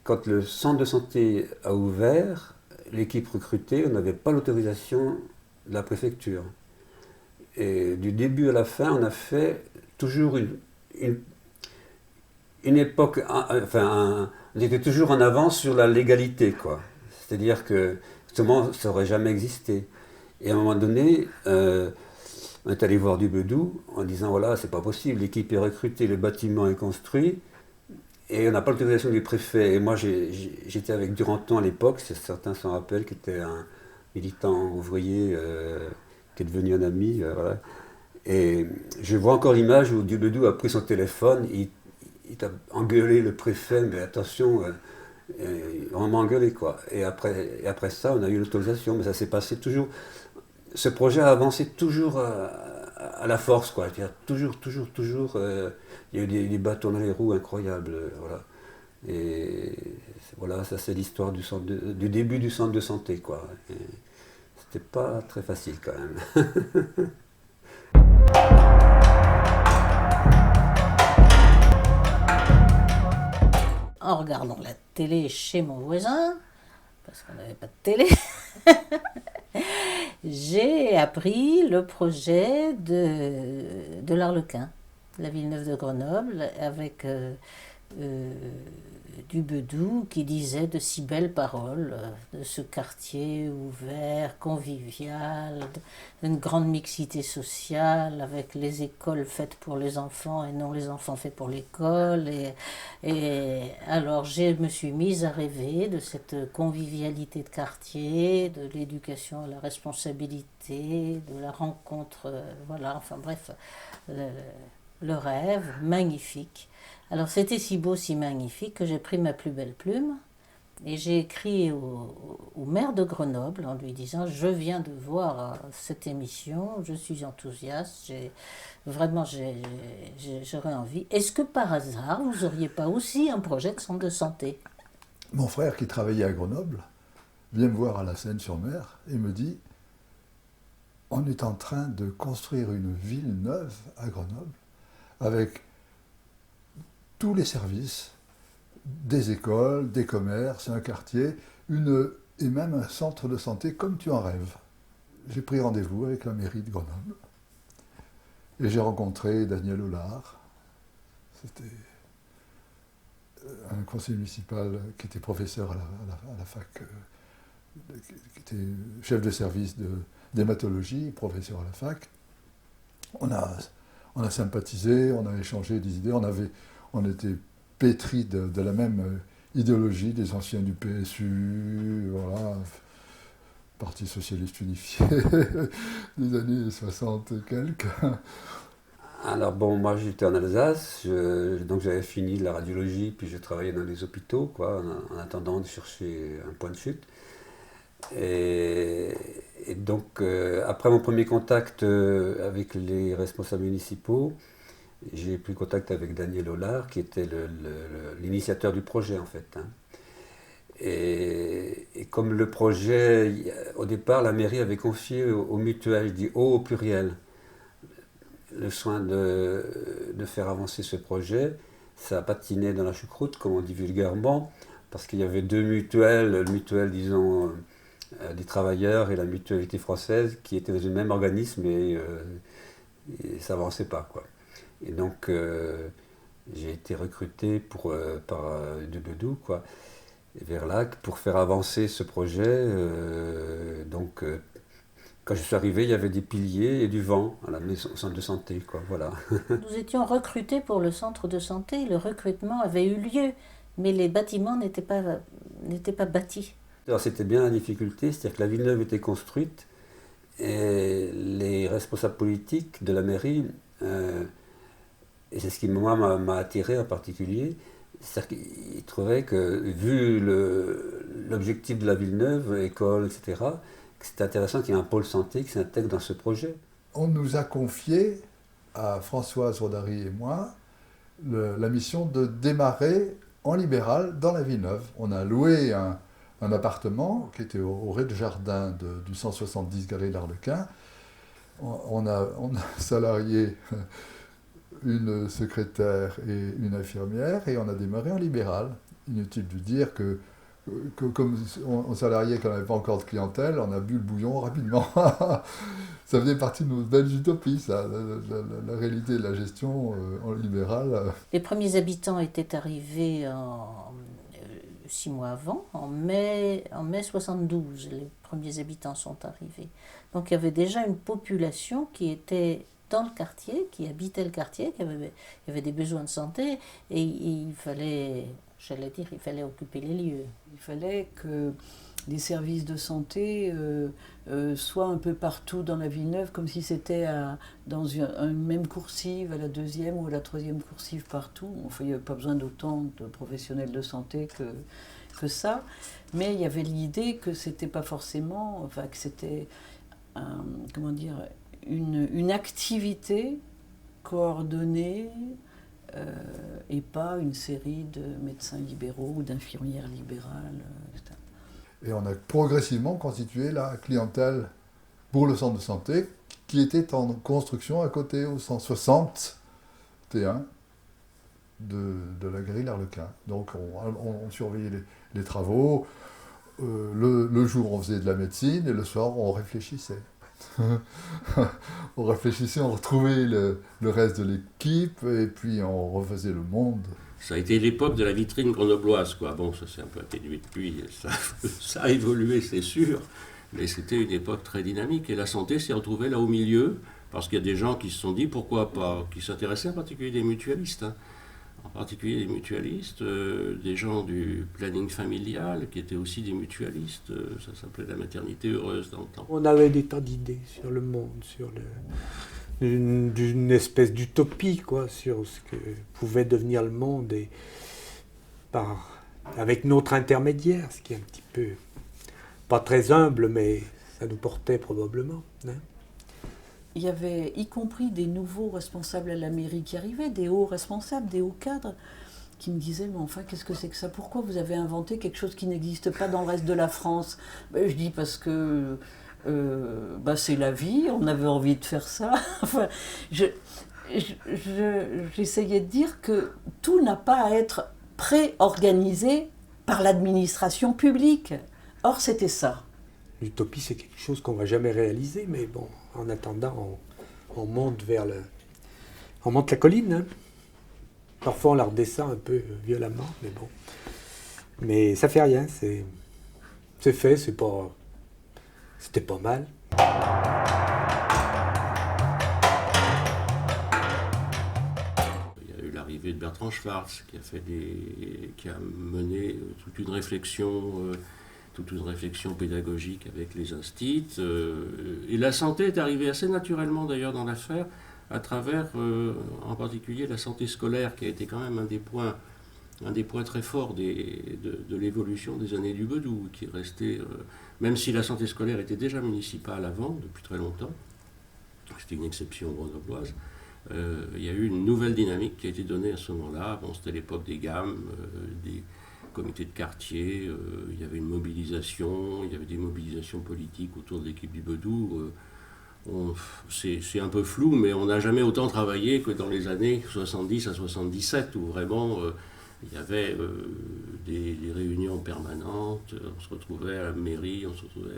quand le centre de santé a ouvert, l'équipe recrutée, on n'avait pas l'autorisation de la préfecture. Et du début à la fin, on a fait toujours une, une époque, on était toujours en avance sur la légalité, quoi. C'est-à-dire que justement, ça n'aurait jamais existé. Et à un moment donné, on est allé voir Dubedou en disant voilà, c'est pas possible, l'équipe est recrutée, le bâtiment est construit, et on n'a pas l'autorisation du préfet. Et moi, j'étais avec Duranton à l'époque, certains s'en rappellent, qui était un militant ouvrier qui est devenu un ami. Voilà. Et je vois encore l'image où Dubedou a pris son téléphone, il a engueulé le préfet, mais attention, vraiment engueulé, quoi. Et après ça, on a eu l'autorisation, mais ça s'est passé toujours. Ce projet a avancé toujours à la force, quoi. Il y a toujours, il y a eu des bâtons dans les roues incroyables, voilà. Et voilà, ça c'est l'histoire du début du centre de santé, quoi. Et c'était pas très facile quand même. En regardant la télé chez mon voisin, parce qu'on n'avait pas de télé, j'ai appris le projet de l'Arlequin, la Villeneuve de Grenoble, avec Dubedou qui disait de si belles paroles de ce quartier ouvert, convivial, d'une grande mixité sociale, avec les écoles faites pour les enfants et non les enfants faits pour l'école. Et alors je me suis mise à rêver de cette convivialité de quartier, de l'éducation à la responsabilité, de la rencontre, voilà, enfin bref, le rêve magnifique. Alors c'était si beau, si magnifique que j'ai pris ma plus belle plume et j'ai écrit au maire de Grenoble en lui disant je viens de voir cette émission, je suis enthousiaste, j'aurais envie. Est-ce que par hasard vous auriez pas aussi un projet de centre de santé? Mon frère qui travaillait à Grenoble vient me voir à la Seine-sur-Mer et me dit on est en train de construire une ville neuve à Grenoble avec tous les services, des écoles, des commerces, un quartier, et même un centre de santé comme tu en rêves. J'ai pris rendez-vous avec la mairie de Grenoble et j'ai rencontré Daniel Hollard. C'était un conseiller municipal qui était professeur à la fac, qui était chef de service d'hématologie, professeur à la fac. On a sympathisé, on a échangé des idées, on était pétris de la même idéologie des anciens du PSU, voilà, Parti socialiste unifié des années 60 et quelques. Alors bon, moi j'étais en Alsace, donc j'avais fini la radiologie, puis je travaillais dans les hôpitaux, quoi, en attendant de chercher un point de chute. Et, et donc, après mon premier contact avec les responsables municipaux, j'ai pris contact avec Daniel Hollard, qui était l'initiateur du projet, en fait. Hein. Et comme le projet, au départ, la mairie avait confié aux mutuelles, je dis au pluriel, le soin de faire avancer ce projet. Ça a patiné dans la choucroute, comme on dit vulgairement, parce qu'il y avait deux mutuelles, la mutuelle, disons, des travailleurs et la mutualité française, qui étaient dans le même organisme et ça n'avançait pas, quoi. Et donc, j'ai été recruté par Dubedou, quoi, vers là, pour faire avancer ce projet. Quand je suis arrivé, il y avait des piliers et du vent à la maison, au centre de santé, quoi, voilà. Nous étions recrutés pour le centre de santé, le recrutement avait eu lieu, mais les bâtiments n'étaient pas bâtis. Alors, c'était bien la difficulté, c'est-à-dire que la Villeneuve était construite et les responsables politiques de la mairie, et c'est ce qui moi m'a attiré en particulier, c'est-à-dire qu'ils trouvaient que, vu l'objectif de la Villeneuve, école, etc., que c'était intéressant qu'il y ait un pôle santé qui s'intègre dans ce projet. On nous a confié, à Françoise Rodary et moi, la mission de démarrer en libéral dans la Villeneuve. On a loué un appartement qui était au rez-de-jardin du 170 Galerie d'Arlequin. On a salarié une secrétaire et une infirmière et on a démarré en libéral. inutile de dire que comme on salariait qu'on n'avait pas encore de clientèle, on a bu le bouillon rapidement. Ça faisait partie de nos belles utopies, ça, la réalité de la gestion en libéral. Les premiers habitants étaient arrivés 6 mois avant, en mai 72, les premiers habitants sont arrivés. Donc il y avait déjà une population qui était dans le quartier, qui habitait le quartier, qui avait des besoins de santé, et il fallait, il fallait occuper les lieux. Il fallait que les services de santé soient un peu partout dans la Villeneuve, comme si c'était dans une même coursive, à la 2e ou à la 3e coursive partout. Enfin, il n'y avait pas besoin d'autant de professionnels de santé que ça, mais il y avait l'idée que c'était pas forcément, enfin que c'était une activité coordonnée et pas une série de médecins libéraux ou d'infirmières libérales, etc. Et on a progressivement constitué la clientèle pour le centre de santé qui était en construction à côté au 161 de la grille Arlequin. Donc on surveillait les travaux. Le jour on faisait de la médecine et le soir on réfléchissait. On réfléchissait, on retrouvait le reste de l'équipe et puis on refaisait le monde. Ça a été l'époque de la vitrine grenobloise, quoi. Bon, ça s'est un peu atténué depuis, ça a évolué, c'est sûr, mais c'était une époque très dynamique et la santé s'est retrouvée là au milieu, parce qu'il y a des gens qui se sont dit pourquoi pas, qui s'intéressaient en particulier des mutualistes, hein. En particulier des mutualistes, des gens du planning familial qui étaient aussi des mutualistes, ça s'appelait la maternité heureuse dans le temps. On avait des tas d'idées sur le monde, sur d'une espèce d'utopie, quoi, sur ce que pouvait devenir le monde et avec notre intermédiaire, ce qui est un petit peu, pas très humble, mais ça nous portait probablement. Hein. Il y avait, y compris des nouveaux responsables à la mairie qui arrivaient, des hauts responsables, des hauts cadres, qui me disaient, mais enfin, qu'est-ce que c'est que ça? Pourquoi vous avez inventé quelque chose qui n'existe pas dans le reste de la France? Je dis, parce que c'est la vie, on avait envie de faire ça. Enfin, j'essayais de dire que tout n'a pas à être pré-organisé par l'administration publique. Or, c'était ça. L'utopie, c'est quelque chose qu'on ne va jamais réaliser, mais bon, en attendant, on monte on monte la colline. Hein. Parfois, on la redescend un peu violemment, mais bon. Mais ça fait rien, c'est fait, c'était pas mal. Il y a eu l'arrivée de Bertrand Schwartz qui a mené toute une réflexion pédagogique avec les instits. Et la santé est arrivée assez naturellement d'ailleurs dans l'affaire, à travers en particulier la santé scolaire, qui a été quand même un des points très forts de l'évolution des années du Bedou, qui est resté, même si la santé scolaire était déjà municipale avant, depuis très longtemps, c'était une exception grenobloise, il y a eu une nouvelle dynamique qui a été donnée à ce moment-là. Bon, c'était l'époque des gammes, des comités de quartier, il y avait une mobilisation, il y avait des mobilisations politiques autour de l'équipe du Bedou. C'est un peu flou, mais on n'a jamais autant travaillé que dans les années 70 à 77, où vraiment il y avait des réunions permanentes, on se retrouvait à la mairie, on se retrouvait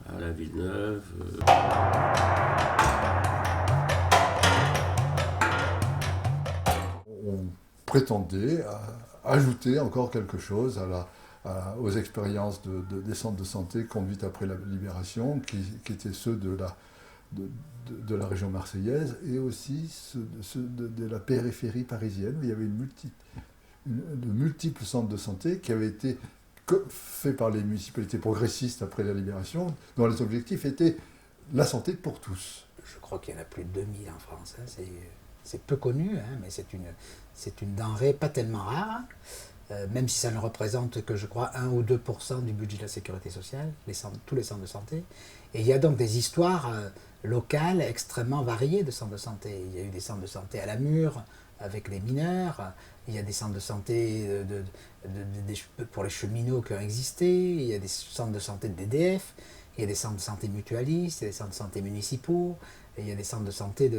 à la Villeneuve. On prétendait ajouter encore quelque chose aux expériences des centres de santé conduites après la libération, qui étaient ceux de la région marseillaise et aussi ceux de la périphérie parisienne, où il y avait de multiples centres de santé qui avaient été faits par les municipalités progressistes après la libération, dont les objectifs étaient la santé pour tous. Je crois qu'il y en a plus de 2000 en France. Hein. C'est peu connu, hein, mais c'est une denrée pas tellement rare, même si ça ne représente que, je crois, 1 ou 2% du budget de la sécurité sociale, tous les centres de santé. Et il y a donc des histoires locales extrêmement variées de centres de santé. Il y a eu des centres de santé à la Mure, avec les mineurs, il y a des centres de santé pour les cheminots qui ont existé, il y a des centres de santé de DDF, il y a des centres de santé mutualistes, il y a des centres de santé municipaux, et il y a des centres de santé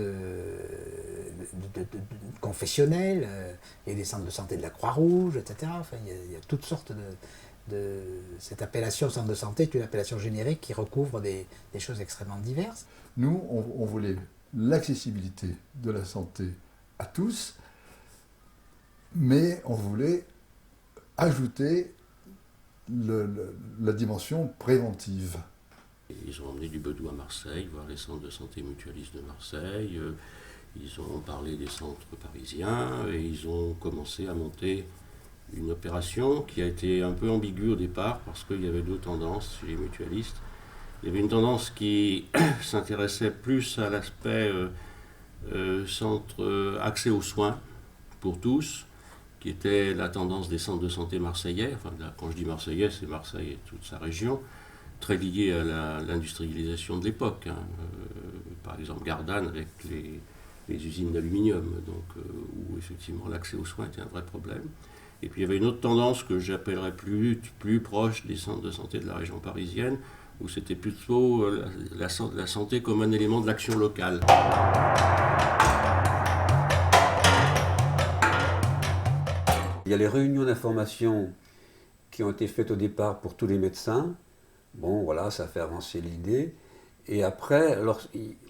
confessionnels, il y a des centres de santé de la Croix-Rouge, etc. Enfin, il y a toutes sortes cette appellation centre de santé est une appellation générique qui recouvre des choses extrêmement diverses. Nous, on voulait l'accessibilité de la santé à tous, mais on voulait ajouter la dimension préventive. Ils ont emmené du Bedou à Marseille, voir les centres de santé mutualistes de Marseille. Ils ont parlé des centres parisiens et ils ont commencé à monter une opération qui a été un peu ambiguë au départ parce qu'il y avait deux tendances chez les mutualistes. Il y avait une tendance qui s'intéressait plus à l'aspect centre accès aux soins pour tous, qui était la tendance des centres de santé marseillais. Enfin, quand je dis marseillais, c'est Marseille et toute sa région, très liée à l'industrialisation de l'époque. Par exemple, Gardanne avec les usines d'aluminium, où effectivement l'accès aux soins était un vrai problème. Et puis il y avait une autre tendance que j'appellerais plus proche des centres de santé de la région parisienne, où c'était plutôt la santé comme un élément de l'action locale. Il y a les réunions d'information qui ont été faites au départ pour tous les médecins. Bon, voilà, ça fait avancer l'idée. Et après,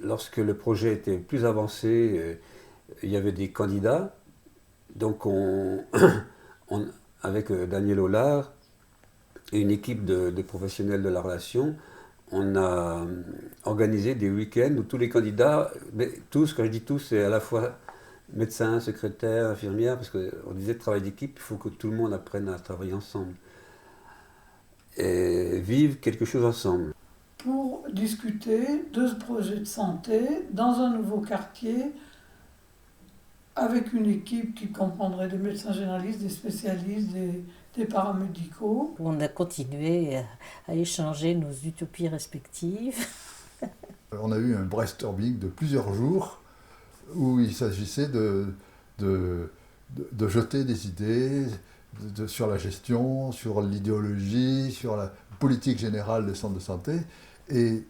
lorsque le projet était plus avancé, il y avait des candidats. Donc avec Daniel Hollard et une équipe de professionnels de la relation, on a organisé des week-ends où tous les candidats, mais tous, quand je dis tous, c'est à la fois médecins, secrétaires, infirmières, parce qu'on disait travail d'équipe, il faut que tout le monde apprenne à travailler ensemble et vivre quelque chose ensemble. Pour discuter de ce projet de santé dans un nouveau quartier, avec une équipe qui comprendrait des médecins généralistes, des spécialistes, des paramédicaux. On a continué à échanger nos utopies respectives. On a eu un brainstorming de plusieurs jours où il s'agissait de jeter des idées sur la gestion, sur l'idéologie, sur la politique générale des centres de santé. Et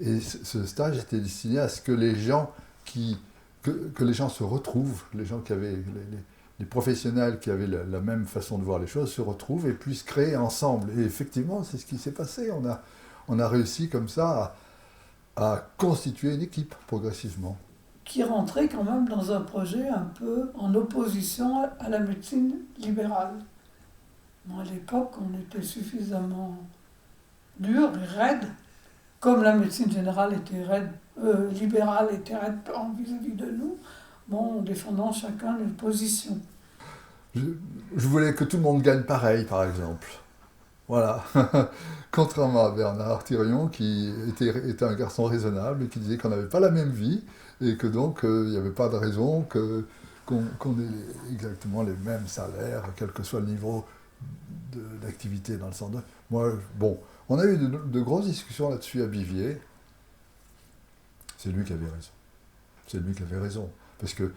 ce stage était destiné à ce que les gens que les gens se retrouvent, les gens qui avaient, les professionnels qui avaient la même façon de voir les choses se retrouvent et puissent créer ensemble. Et effectivement, c'est ce qui s'est passé. On a réussi comme ça à constituer une équipe progressivement. Qui rentrait quand même dans un projet un peu en opposition à la médecine libérale. Bon, à l'époque, on était suffisamment dur et raide, comme la médecine générale était raide, libérale était raide vis-à-vis de nous, bon, en défendant chacun une position. Je voulais que tout le monde gagne pareil, par exemple. Voilà. Contrairement à Bernard Thirion, qui était un garçon raisonnable et qui disait qu'on n'avait pas la même vie et que donc il n'y avait pas de raison qu'on ait exactement les mêmes salaires, quel que soit le niveau d'activité dans le centre. Moi, bon, on a eu de grosses discussions là-dessus à Bivier. C'est lui qui avait raison. C'est lui qui avait raison. Parce que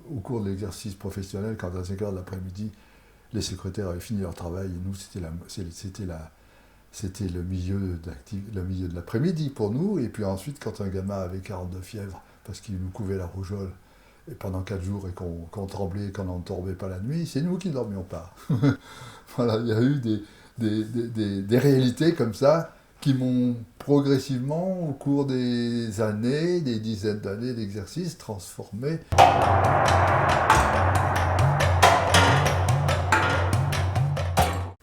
au cours de l'exercice professionnel, quand à 5h de l'après-midi, les secrétaires avaient fini leur travail, et nous, c'était le milieu de l'après-midi pour nous. Et puis ensuite, quand un gamin avait 42 fièvres, parce qu'il nous couvait la rougeole, et pendant 4 jours, et qu'on tremblait, qu'on n'en tombait pas la nuit, c'est nous qui ne dormions pas. Voilà, il y a eu des réalités comme ça qui m'ont progressivement, au cours des années, des dizaines d'années d'exercice, transformé.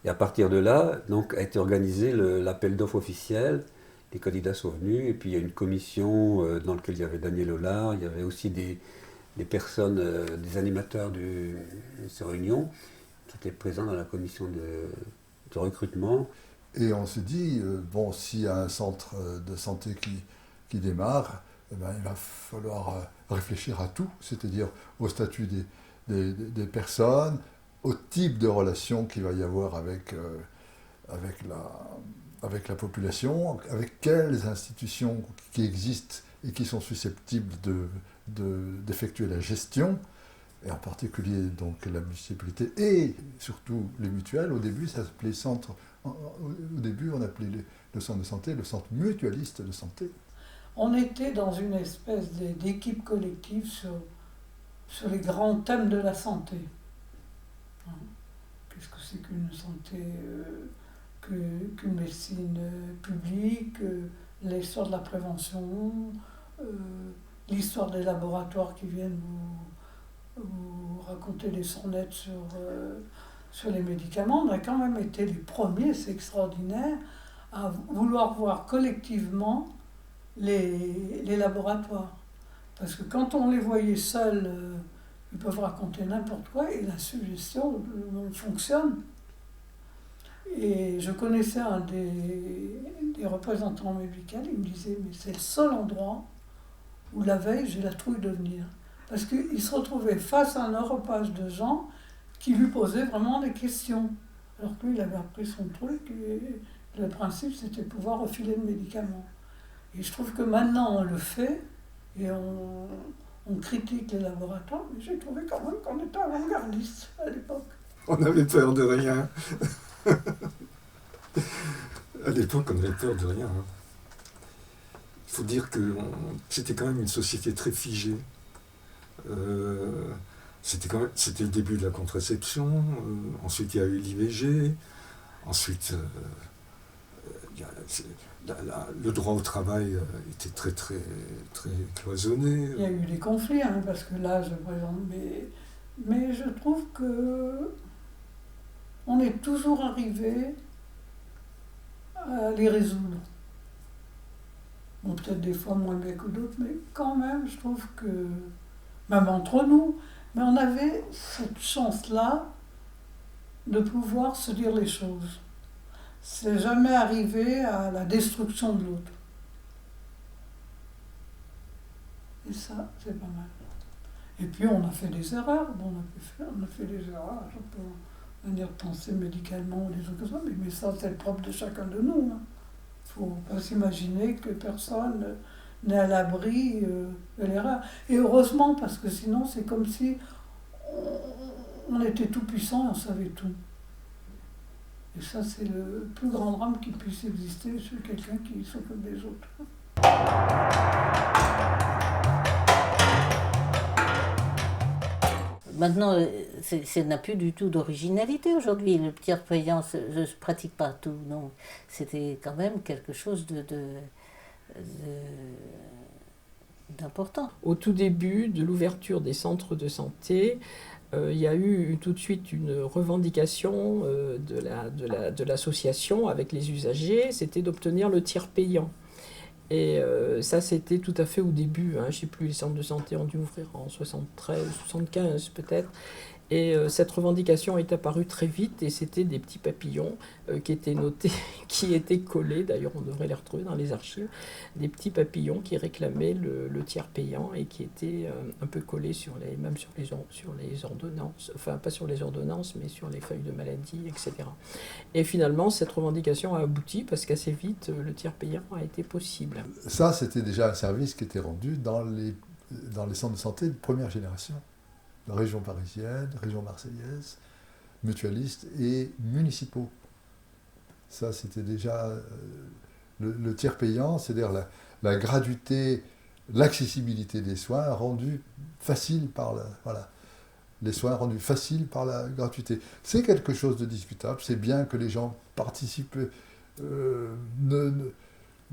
Et à partir de là, donc, a été organisé l'appel d'offres officiel. Les candidats sont venus, et puis il y a une commission dans laquelle il y avait Daniel Hollard, il y avait aussi des personnes, des animateurs de ces réunions qui étaient présents dans la commission de recrutement. Et on s'est dit, bon, s'il y a un centre de santé qui démarre, eh ben, il va falloir réfléchir à tout, c'est-à-dire au statut des personnes, au type de relation qu'il va y avoir avec la population, avec quelles institutions qui existent et qui sont susceptibles d'effectuer la gestion, et en particulier donc la municipalité et surtout les mutuelles. Au début, ça s'appelait centre. Au début, on appelait le centre de santé le centre mutualiste de santé. On était dans une espèce d'équipe collective sur les grands thèmes de la santé. Qu'est-ce que c'est qu'une santé, qu'une médecine publique, l'histoire de la prévention, l'histoire des laboratoires qui viennent vous raconter des sornettes sur les médicaments. On a quand même été les premiers, c'est extraordinaire, à vouloir voir collectivement les laboratoires. Parce que quand on les voyait seuls, ils peuvent raconter n'importe quoi et la suggestion fonctionne. Et je connaissais un des représentants médicaux, il me disait mais c'est le seul endroit où la veille j'ai la trouille de venir. Parce qu'il se retrouvait face à un repas de gens qui lui posaient vraiment des questions. Alors que lui, il avait appris son truc et le principe c'était de pouvoir refiler le médicament. Et je trouve que maintenant on le fait et on critique les laboratoires, mais j'ai trouvé quand même qu'on était avant-gardiste à l'époque. On avait peur de rien. À l'époque, on avait peur de rien. Il faut dire que c'était quand même une société très figée. C'était le début de la contraception. Ensuite, il y a eu l'IVG. Ensuite, le droit au travail était très, très, très cloisonné. Il y a eu des conflits, parce que là, je présente, mais je trouve que on est toujours arrivé à les résoudre. Bon, peut-être des fois moins bien que d'autres, mais quand même, je trouve que, même entre nous, mais on avait cette chance-là de pouvoir se dire les choses. C'est jamais arrivé à la destruction de l'autre. Et ça, c'est pas mal. Et puis, on a fait des erreurs. Bon, on a fait des erreurs. On peut venir penser médicalement ou des trucs comme ça, mais ça, c'est le propre de chacun de nous. Il ne faut pas s'imaginer que personne n'est à l'abri de l'erreur. Et heureusement, parce que sinon, c'est comme si on était tout puissant et on savait tout. Et ça, c'est le plus grand drame qui puisse exister chez quelqu'un qui s'occupe des autres. Maintenant, ça n'a plus du tout d'originalité aujourd'hui. Le tiers payant, je ne pratique pas tout. Donc, c'était quand même quelque chose d'important. Au tout début de l'ouverture des centres de santé, il y a eu tout de suite une revendication de l'association avec les usagers, c'était d'obtenir le tiers payant. Et ça, c'était tout à fait au début. Je ne sais plus, les centres de santé ont dû ouvrir en 73, 75 peut-être. Et cette revendication est apparue très vite et c'était des petits papillons qui étaient notés, qui étaient collés, d'ailleurs on devrait les retrouver dans les archives, des petits papillons qui réclamaient le tiers payant et qui étaient un peu collés même sur les ordonnances, enfin pas sur les ordonnances mais sur les feuilles de maladie, etc. Et finalement cette revendication a abouti parce qu'assez vite le tiers payant a été possible. Ça c'était déjà un service qui était rendu dans les centres de santé de première génération. La région parisienne, région marseillaise, mutualistes et municipaux. Ça, c'était déjà le tiers payant, c'est-à-dire la gratuité, l'accessibilité des soins rendus faciles par les soins rendus faciles par la gratuité. C'est quelque chose de discutable, c'est bien que les gens participent,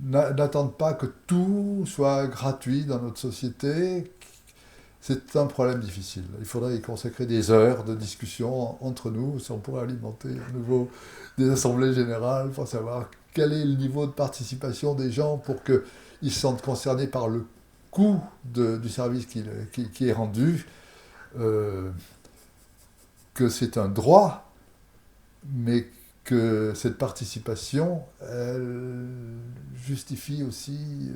n'attendent pas que tout soit gratuit dans notre société. C'est un problème difficile. Il faudrait y consacrer des heures de discussion entre nous, si on pourrait alimenter à nouveau des assemblées générales pour savoir quel est le niveau de participation des gens pour qu'ils se sentent concernés par le coût du service qui est rendu, que c'est un droit, mais que cette participation, elle justifie aussi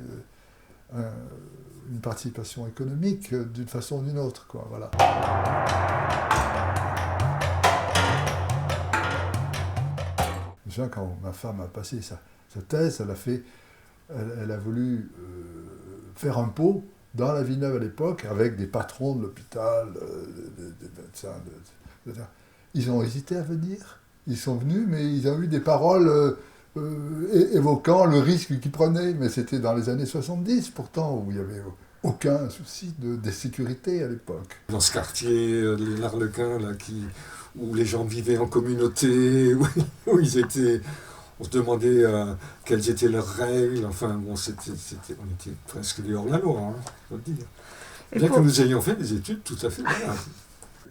une participation économique d'une façon ou d'une autre, quoi, voilà. Je me souviens quand ma femme a passé sa thèse, elle a voulu faire un pot dans la Villeneuve à l'époque, avec des patrons de l'hôpital, des médecins, ils ont hésité à venir. Ils sont venus, mais ils ont eu des paroles évoquant le risque qu'ils prenaient. Mais c'était dans les années 70, pourtant, où il n'y avait aucun souci de sécurité à l'époque. Dans ce quartier, les Larlequins, là, où les gens vivaient en communauté, où ils étaient... On se demandait quelles étaient leurs règles. Enfin, bon, on était presque des hors-la-loi, hein, faut le dire. Bien que nous ayons fait des études tout à fait voilà.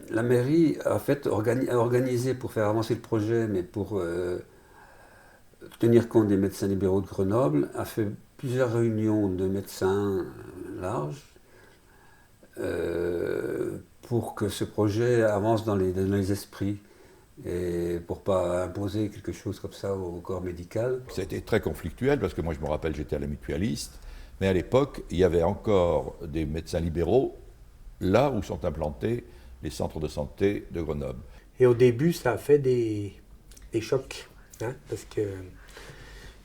La mairie a fait a organisé pour faire avancer le projet, mais pour tenir compte des médecins libéraux de Grenoble, a fait plusieurs réunions de médecins larges pour que ce projet avance dans les esprits. Et pour ne pas imposer quelque chose comme ça au corps médical. C'était très conflictuel parce que moi je me rappelle j'étais à la mutualiste, mais à l'époque il y avait encore des médecins libéraux là où sont implantés les centres de santé de Grenoble. Et au début ça a fait des chocs, hein, parce que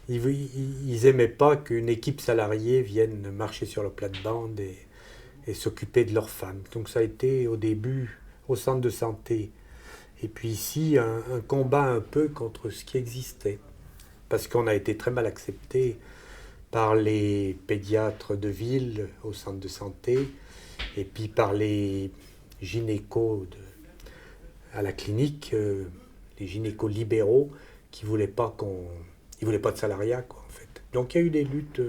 ils n'aimaient pas qu'une équipe salariée vienne marcher sur le plate-bande et s'occuper de leurs femmes. Donc ça a été au début au centre de santé. Et puis ici, un combat un peu contre ce qui existait. Parce qu'on a été très mal accepté par les pédiatres de ville au centre de santé, et puis par les gynécos à la clinique, les gynécos libéraux qui ne voulaient pas de salariat, quoi, en fait. Donc il y a eu des luttes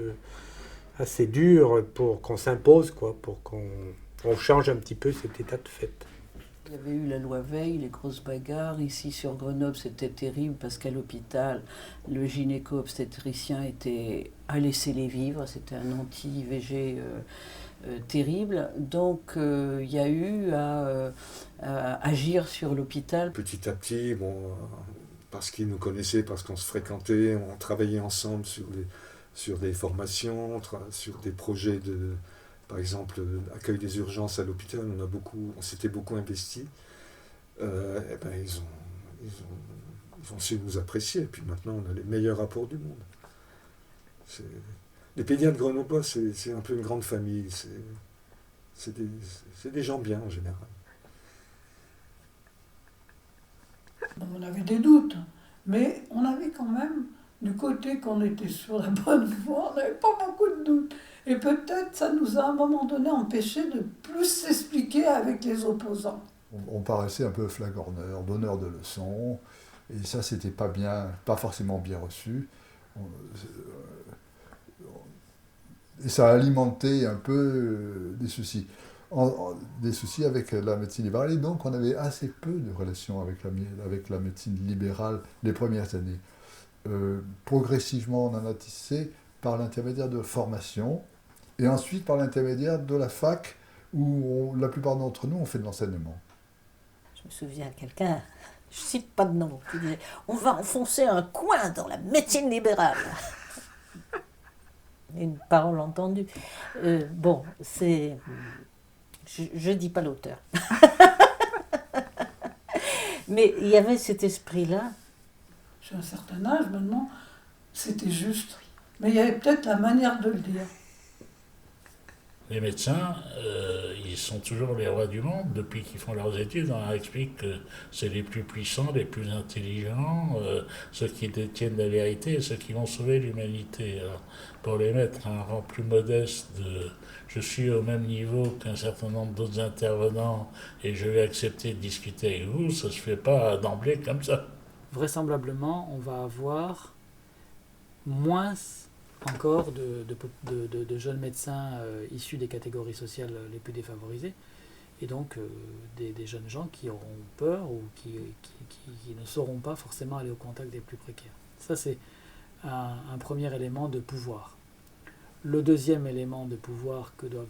assez dures pour qu'on s'impose, quoi, pour qu'on change un petit peu cet état de fait. Il y avait eu la loi Veil, les grosses bagarres. Ici, sur Grenoble, c'était terrible parce qu'à l'hôpital, le gynéco-obstétricien a laissé les vivre. C'était un anti-IVG terrible. Donc, il y a eu à agir sur l'hôpital. Petit à petit, bon, parce qu'ils nous connaissaient, parce qu'on se fréquentait, on travaillait ensemble sur des formations, sur des projets de... Par exemple, accueil des urgences à l'hôpital, on s'était beaucoup investi. Ils ont su nous apprécier. Et puis maintenant, on a les meilleurs rapports du monde. Les pédiatres grenoblois, c'est un peu une grande famille. C'est des gens bien en général. On avait des doutes, mais on avait quand même, du côté qu'on était sur la bonne voie, on n'avait pas beaucoup de doutes. Et peut-être ça nous a à un moment donné empêché de plus s'expliquer avec les opposants. On paraissait un peu flagorneurs, donneurs de leçons, et ça c'était pas forcément bien reçu. Et ça a alimenté un peu des soucis. Des soucis avec la médecine libérale, et donc on avait assez peu de relations avec la médecine libérale les premières années. Progressivement on en a tissé par l'intermédiaire de formation, et ensuite par l'intermédiaire de la fac, où la plupart d'entre nous ont fait de l'enseignement. Je me souviens, quelqu'un, je ne cite pas de nom, qui disait « On va enfoncer un coin dans la médecine libérale ». Une parole entendue. Bon, c'est... Je ne dis pas l'auteur. Mais il y avait cet esprit-là. J'ai un certain âge maintenant, c'était juste. Mais il y avait peut-être la manière de le dire. Les médecins, ils sont toujours les rois du monde. Depuis qu'ils font leurs études, on leur explique que c'est les plus puissants, les plus intelligents, ceux qui détiennent la vérité et ceux qui vont sauver l'humanité. Alors, pour les mettre à un rang plus modeste je suis au même niveau qu'un certain nombre d'autres intervenants et je vais accepter de discuter avec vous, ça ne se fait pas d'emblée comme ça. Vraisemblablement, on va avoir moins encore de jeunes médecins issus des catégories sociales les plus défavorisées, et donc des jeunes gens qui auront peur ou qui ne sauront pas forcément aller au contact des plus précaires. Ça, c'est un premier élément de pouvoir. Le deuxième élément de pouvoir que doivent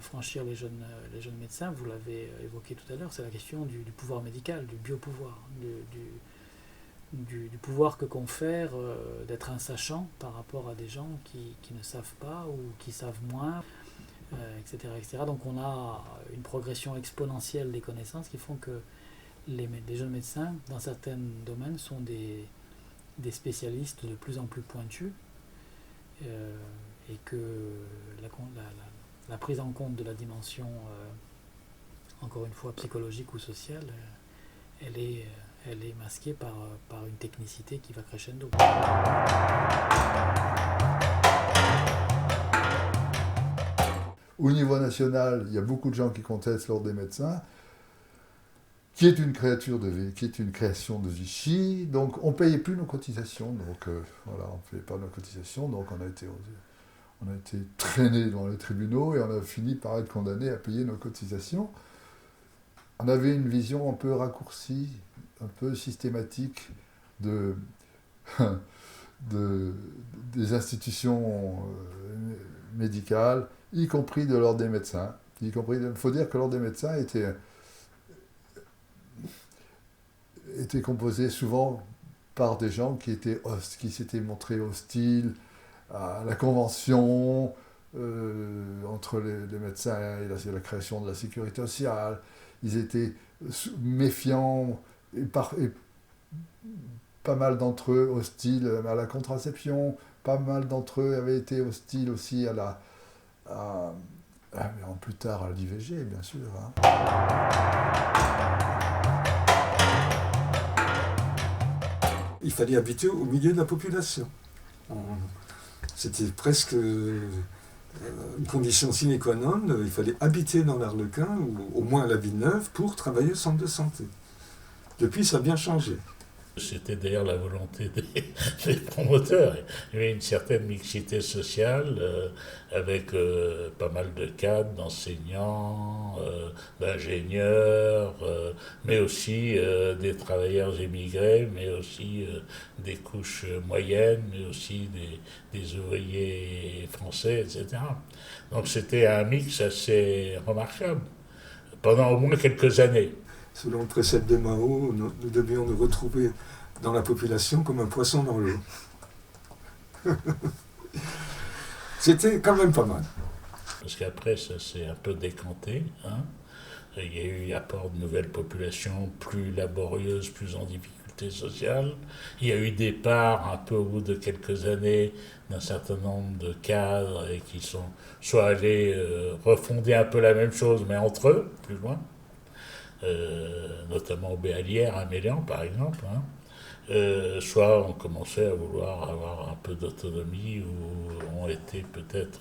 franchir les jeunes médecins, vous l'avez évoqué tout à l'heure, c'est la question du pouvoir médical, du biopouvoir, du pouvoir que confère d'être un sachant par rapport à des gens qui ne savent pas ou qui savent moins, etc., etc. Donc on a une progression exponentielle des connaissances qui font que les jeunes médecins, dans certains domaines, sont des spécialistes de plus en plus pointus, et que la prise en compte de la dimension, encore une fois, psychologique ou sociale, elle est masquée par une technicité qui va crescendo. Au niveau national, il y a beaucoup de gens qui contestent l'ordre des médecins, qui est une création de Vichy. Donc on ne payait plus nos cotisations. Donc voilà, on ne payait pas nos cotisations. Donc on a été traînés devant les tribunaux et on a fini par être condamnés à payer nos cotisations. On avait une vision un peu raccourcie, un peu systématique des institutions médicales, y compris de l'ordre des médecins. Il faut dire que l'ordre des médecins était composé souvent par des gens qui s'étaient montrés hostiles à la convention entre les médecins et la création de la sécurité sociale. Ils étaient méfiants et pas mal d'entre eux hostiles à la contraception, pas mal d'entre eux avaient été hostiles aussi plus tard à l'IVG, bien sûr. Il fallait habiter au milieu de la population. C'était presque une condition sine qua non. Il fallait habiter dans l'Arlequin, ou au moins à la Villeneuve, pour travailler au centre de santé. Depuis, ça a bien changé. C'était d'ailleurs la volonté des promoteurs. Il y avait une certaine mixité sociale avec pas mal de cadres, d'enseignants, d'ingénieurs, mais aussi des travailleurs émigrés, mais aussi des couches moyennes, mais aussi des ouvriers français, etc. Donc c'était un mix assez remarquable, pendant au moins quelques années. Selon le précepte de Mao, nous devions nous retrouver dans la population comme un poisson dans l'eau. C'était quand même pas mal. Parce qu'après, ça s'est un peu décanté. Il y a eu l'apport de nouvelles populations plus laborieuses, plus en difficulté sociale. Il y a eu départ, un peu au bout de quelques années, d'un certain nombre de cadres et qui sont soit allés refonder un peu la même chose, mais entre eux, plus loin. Notamment au Béalière, à Méléan par exemple, soit ont commencé à vouloir avoir un peu d'autonomie ou ont été peut-être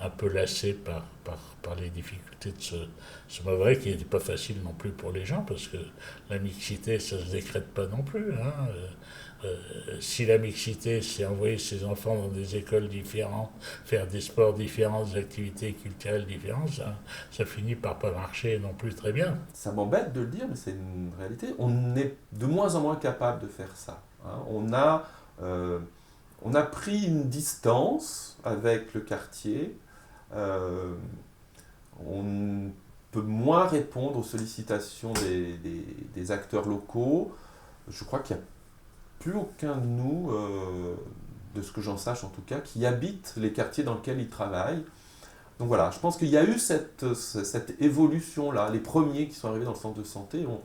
un peu lassés par les difficultés de ce mode vrai qui n'était pas facile non plus pour les gens parce que la mixité ça ne se décrète pas non plus. Si la mixité, c'est envoyer ses enfants dans des écoles différentes, faire des sports différents, des activités culturelles différentes, ça finit par pas marcher non plus très bien. Ça m'embête de le dire, mais c'est une réalité. On est de moins en moins capable de faire ça. On a pris une distance avec le quartier. On peut moins répondre aux sollicitations des acteurs locaux. Je crois qu'il y a plus aucun de nous, de ce que j'en sache en tout cas, qui habite les quartiers dans lesquels ils travaillent. Donc voilà, je pense qu'il y a eu cette évolution-là. Les premiers qui sont arrivés dans le centre de santé ont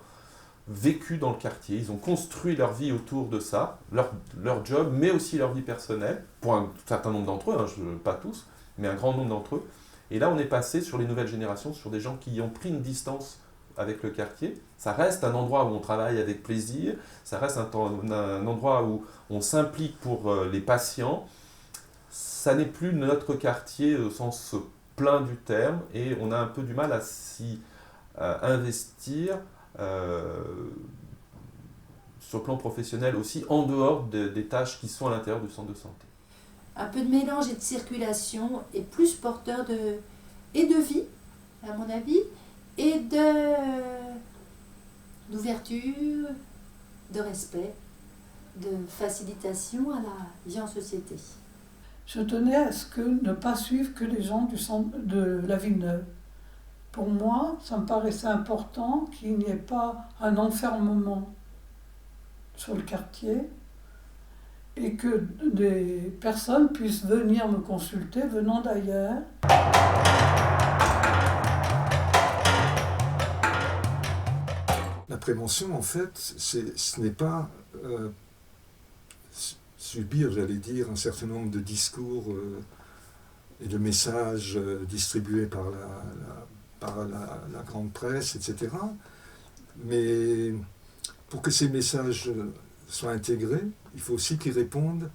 vécu dans le quartier. Ils ont construit leur vie autour de ça, leur job, mais aussi leur vie personnelle, pour un certain nombre d'entre eux, pas tous, mais un grand nombre d'entre eux. Et là, on est passé sur les nouvelles générations, sur des gens qui ont pris une distance avec le quartier. Ça reste un endroit où on travaille avec plaisir, ça reste un endroit où on s'implique pour les patients. Ça n'est plus notre quartier au sens plein du terme et on a un peu du mal à s'y investir sur le plan professionnel aussi, en dehors des tâches qui sont à l'intérieur du centre de santé. Un peu de mélange et de circulation est plus porteur de vie, à mon avis, et d'ouverture, de respect, de facilitation à la vie en société. Je tenais à ce que ne pas suivre que les gens du centre de la Villeneuve. Pour moi, ça me paraissait important qu'il n'y ait pas un enfermement sur le quartier et que des personnes puissent venir me consulter venant d'ailleurs. La prévention, en fait, ce n'est pas subir, j'allais dire, un certain nombre de discours et de messages distribués par la grande presse, etc. Mais pour que ces messages soient intégrés, il faut aussi qu'ils répondent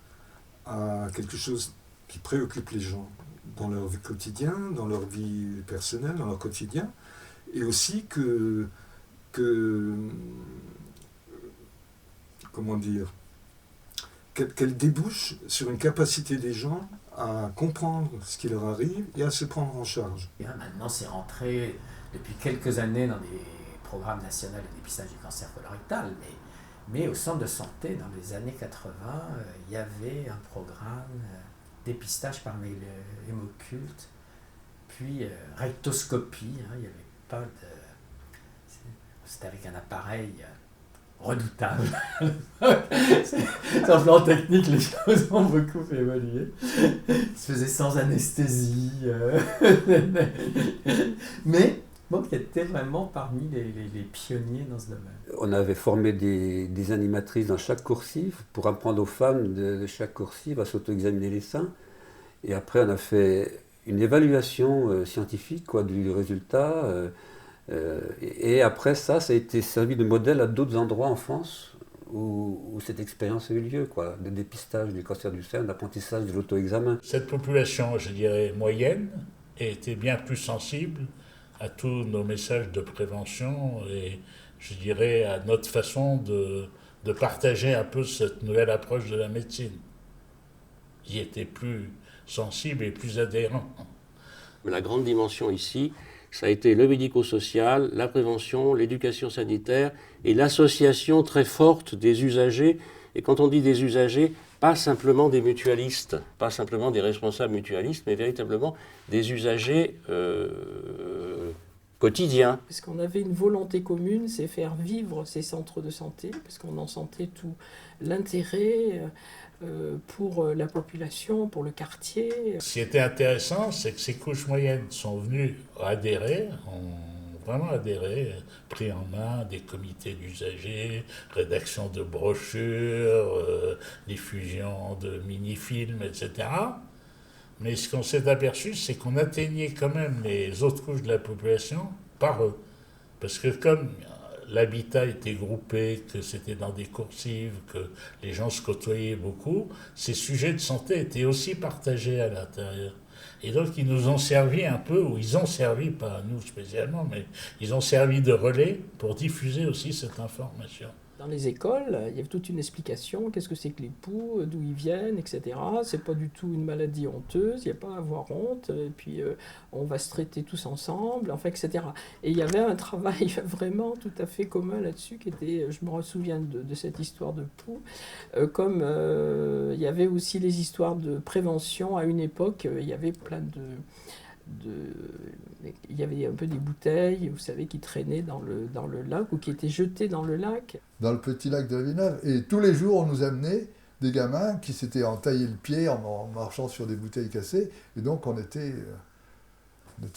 à quelque chose qui préoccupe les gens dans leur vie quotidienne, dans leur vie personnelle, dans leur quotidien, et aussi comment dire, qu'elle débouche sur une capacité des gens à comprendre ce qui leur arrive et à se prendre en charge. Et maintenant, c'est rentré depuis quelques années dans des programmes nationaux de dépistage du cancer colorectal, mais au centre de santé, dans les années 80, il y avait un programme dépistage par hémoculte, puis rectoscopie, il n'y avait pas de... C'était avec un appareil redoutable. Sur le plan technique, les choses ont beaucoup évolué. Ça se faisait sans anesthésie. Mais bon, qui était vraiment parmi les pionniers dans ce domaine. On avait formé des animatrices dans chaque coursive pour apprendre aux femmes de chaque coursive à s'auto-examiner les seins. Et après, on a fait une évaluation scientifique du résultat. Et après ça a été servi de modèle à d'autres endroits en France où cette expérience a eu lieu, de dépistage du cancer du sein, d'apprentissage de l'auto-examen. Cette population, je dirais, moyenne, était bien plus sensible à tous nos messages de prévention et, je dirais, à notre façon de partager un peu cette nouvelle approche de la médecine. Il était plus sensible et plus adhérent. La grande dimension ici, ça a été le médico-social, la prévention, l'éducation sanitaire et l'association très forte des usagers. Et quand on dit des usagers, pas simplement des mutualistes, pas simplement des responsables mutualistes, mais véritablement des usagers quotidiens. Parce qu'on avait une volonté commune, c'est faire vivre ces centres de santé, parce qu'on en sentait tout l'intérêt pour la population, pour le quartier. Ce qui était intéressant, c'est que ces couches moyennes sont venues adhérer, ont vraiment adhéré, pris en main des comités d'usagers, rédaction de brochures, diffusion de mini-films, etc. Mais ce qu'on s'est aperçu, c'est qu'on atteignait quand même les autres couches de la population par eux. Parce que comme l'habitat était groupé, que c'était dans des coursives, que les gens se côtoyaient beaucoup, ces sujets de santé étaient aussi partagés à l'intérieur. Et donc ils nous ont servi un peu, ou ils ont servi, pas nous spécialement, mais ils ont servi de relais pour diffuser aussi cette information. Dans les écoles, il y avait toute une explication, qu'est-ce que c'est que les poux, d'où ils viennent, etc. C'est pas du tout une maladie honteuse, il n'y a pas à avoir honte, et puis on va se traiter tous ensemble, enfin, etc. Et il y avait un travail vraiment tout à fait commun là-dessus, qui était, je me souviens de cette histoire de poux, comme il y avait aussi les histoires de prévention. À une époque, il y avait plein il y avait un peu des bouteilles, vous savez, qui traînaient dans le lac ou qui étaient jetées dans le lac. Dans le petit lac de Villeneuve. Et tous les jours, on nous amenait des gamins qui s'étaient entaillés le pied en marchant sur des bouteilles cassées. Et donc, on était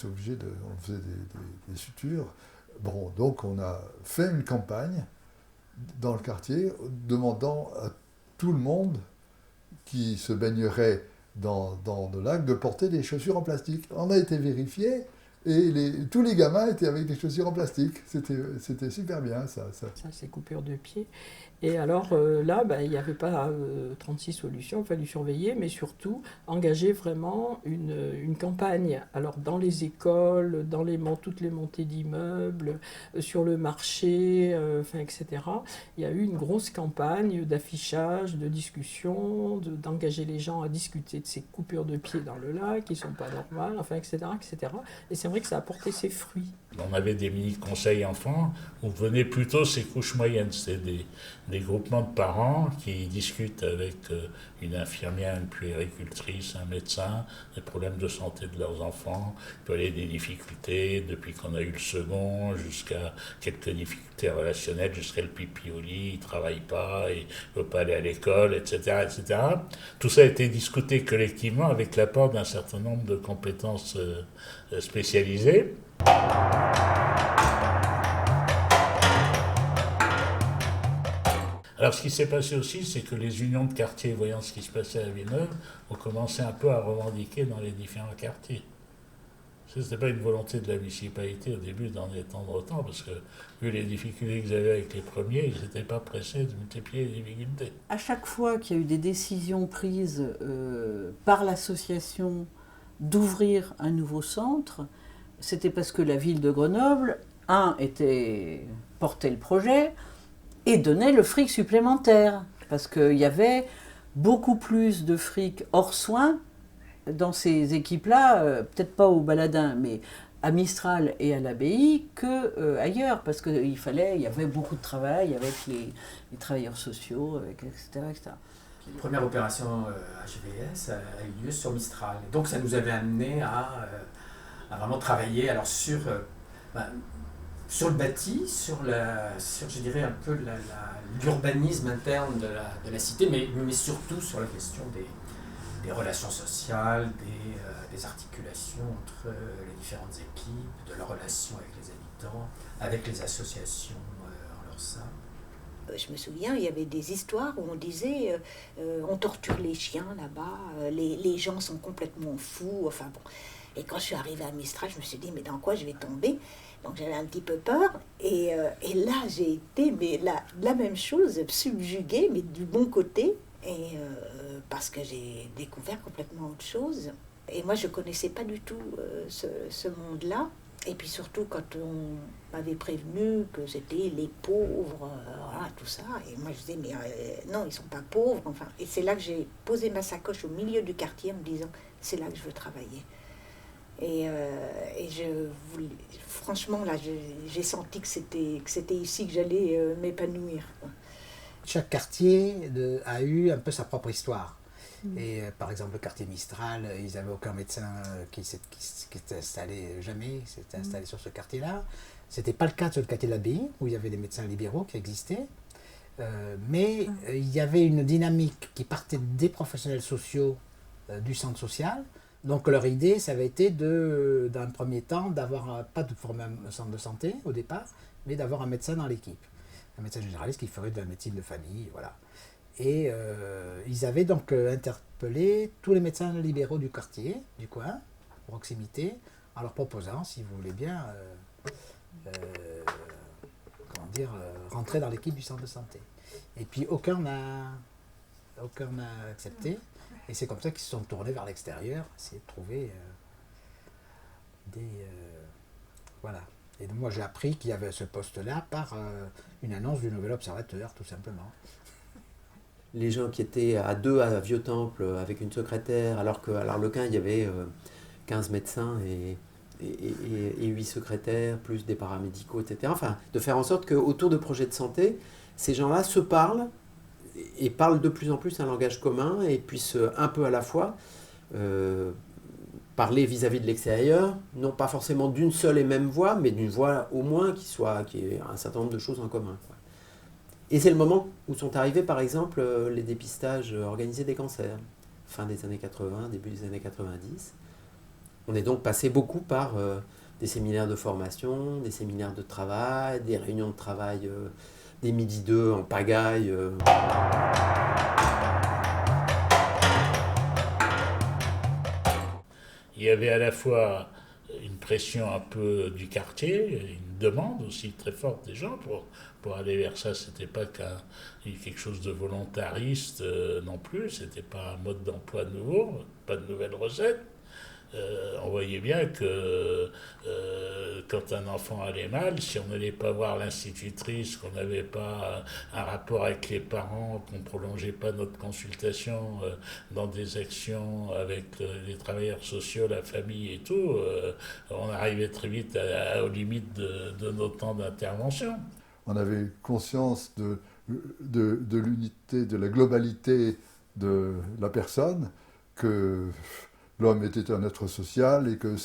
obligé on faisait des sutures. Bon, donc, on a fait une campagne dans le quartier demandant à tout le monde qui se baignerait dans le lac de porter des chaussures en plastique. On a été vérifié et tous les gamins étaient avec des chaussures en plastique. C'était super bien ça. Ça, ces coupures de pied. Et alors là, il n'y avait pas 36 solutions, il fallait surveiller, mais surtout engager vraiment une campagne. Alors dans les écoles, dans toutes les montées d'immeubles, sur le marché, etc. Il y a eu une grosse campagne d'affichage, de discussion, d'engager les gens à discuter de ces coupures de pied dans le lac, qui ne sont pas normales, etc., etc. Et c'est vrai que ça a porté ses fruits. On avait des mini-conseils enfants où venaient plutôt ces couches moyennes. C'était des groupements de parents qui discutent avec une infirmière, une puéricultrice, un médecin, des problèmes de santé de leurs enfants. Il peut y avoir des difficultés depuis qu'on a eu le second, jusqu'à quelques difficultés relationnelles, jusqu'à le pipi au lit, il ne travaille pas, il ne veut pas aller à l'école, etc., etc. Tout ça a été discuté collectivement avec l'apport d'un certain nombre de compétences spécialisées. Alors ce qui s'est passé aussi, c'est que les unions de quartiers, voyant ce qui se passait à Villeneuve, ont commencé un peu à revendiquer dans les différents quartiers. Ce n'était pas une volonté de la municipalité au début d'en étendre autant, parce que vu les difficultés qu'ils avaient avec les premiers, ils n'étaient pas pressés de multiplier les difficultés. À chaque fois qu'il y a eu des décisions prises par l'association d'ouvrir un nouveau centre, c'était parce que la ville de Grenoble, portait le projet et donnait le fric supplémentaire. Parce qu'il y avait beaucoup plus de fric hors soins dans ces équipes-là, peut-être pas au Baladin, mais à Mistral et à l'Abbaye, qu'ailleurs, parce qu'il y avait beaucoup de travail avec les travailleurs sociaux, etc., etc. La première opération HVS a eu lieu sur Mistral. Donc ça nous avait amené à vraiment travailler alors sur le bâti, sur je dirais un peu l'urbanisme interne de la cité, mais surtout sur la question des relations sociales, des articulations entre les différentes équipes, de leurs relations avec les habitants, avec les associations en leur sein. Je me souviens, il y avait des histoires où on disait on torture les chiens là-bas, les gens sont complètement fous, enfin bon. Et quand je suis arrivée à Mistral, je me suis dit mais dans quoi je vais tomber? Donc j'avais un petit peu peur, et là j'ai été la même chose, subjuguée, mais du bon côté, et parce que j'ai découvert complètement autre chose. Et moi je connaissais pas du tout ce monde-là. Et puis surtout quand on m'avait prévenu que c'était les pauvres, voilà, tout ça, et moi je disais mais non, ils sont pas pauvres, enfin. Et c'est là que j'ai posé ma sacoche au milieu du quartier en me disant c'est là que je veux travailler. Et franchement là j'ai senti que c'était ici que j'allais m'épanouir. Chaque quartier a eu un peu sa propre histoire. Et par exemple, le quartier Mistral, ils n'avaient aucun médecin qui s'était installé jamais, s'était installé sur ce quartier-là. Ce n'était pas le cas sur le quartier de l'Abbaye, où il y avait des médecins libéraux qui existaient. Mais il y avait une dynamique qui partait des professionnels sociaux du centre social. Donc leur idée, ça avait été d'un premier temps, d'avoir pas de former un centre de santé au départ, mais d'avoir un médecin dans l'équipe. Un médecin généraliste qui ferait de la médecine de famille, voilà. Et ils avaient donc interpellé tous les médecins libéraux du quartier, du coin, proximité, en leur proposant, si vous voulez bien, rentrer dans l'équipe du centre de santé. Et puis aucun n'a accepté, et c'est comme ça qu'ils se sont tournés vers l'extérieur, essayer de trouver voilà. Et moi j'ai appris qu'il y avait ce poste-là par une annonce du Nouvel Observateur, tout simplement. Les gens qui étaient à deux à Vieux-Temple avec une secrétaire, alors qu'à l'Arlequin, il y avait 15 médecins et 8 secrétaires, plus des paramédicaux, etc. Enfin, de faire en sorte qu'autour de projets de santé, ces gens-là se parlent et parlent de plus en plus un langage commun et puissent un peu à la fois parler vis-à-vis de l'extérieur, non pas forcément d'une seule et même voix, mais d'une voix au moins qui ait un certain nombre de choses en commun, quoi. Et c'est le moment où sont arrivés, par exemple, les dépistages organisés des cancers, fin des années 80, début des années 90. On est donc passé beaucoup par des séminaires de formation, des séminaires de travail, des réunions de travail, des midi 2 en pagaille. Il y avait à la fois une pression un peu du quartier, une demande aussi très forte des gens pour aller vers ça. C'était pas quelque chose de volontariste non plus, c'était pas un mode d'emploi nouveau, pas de nouvelles recettes. On voyait bien que quand un enfant allait mal, si on n'allait pas voir l'institutrice, qu'on n'avait pas un rapport avec les parents, qu'on ne prolongeait pas notre consultation dans des actions avec les travailleurs sociaux, la famille et tout, on arrivait très vite aux limites de nos temps d'intervention. On avait conscience de l'unité, de la globalité de la personne, que l'homme était un être social et que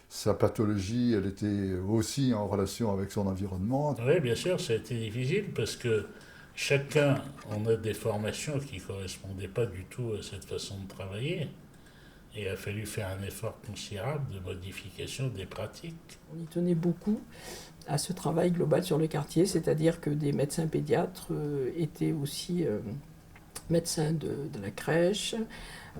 sa pathologie, elle était aussi en relation avec son environnement. Oui, bien sûr, ça a été difficile parce que chacun, on a des formations qui ne correspondaient pas du tout à cette façon de travailler. Et il a fallu faire un effort considérable de modification des pratiques. On y tenait beaucoup à ce travail global sur le quartier, c'est-à-dire que des médecins pédiatres étaient aussi médecins de la crèche,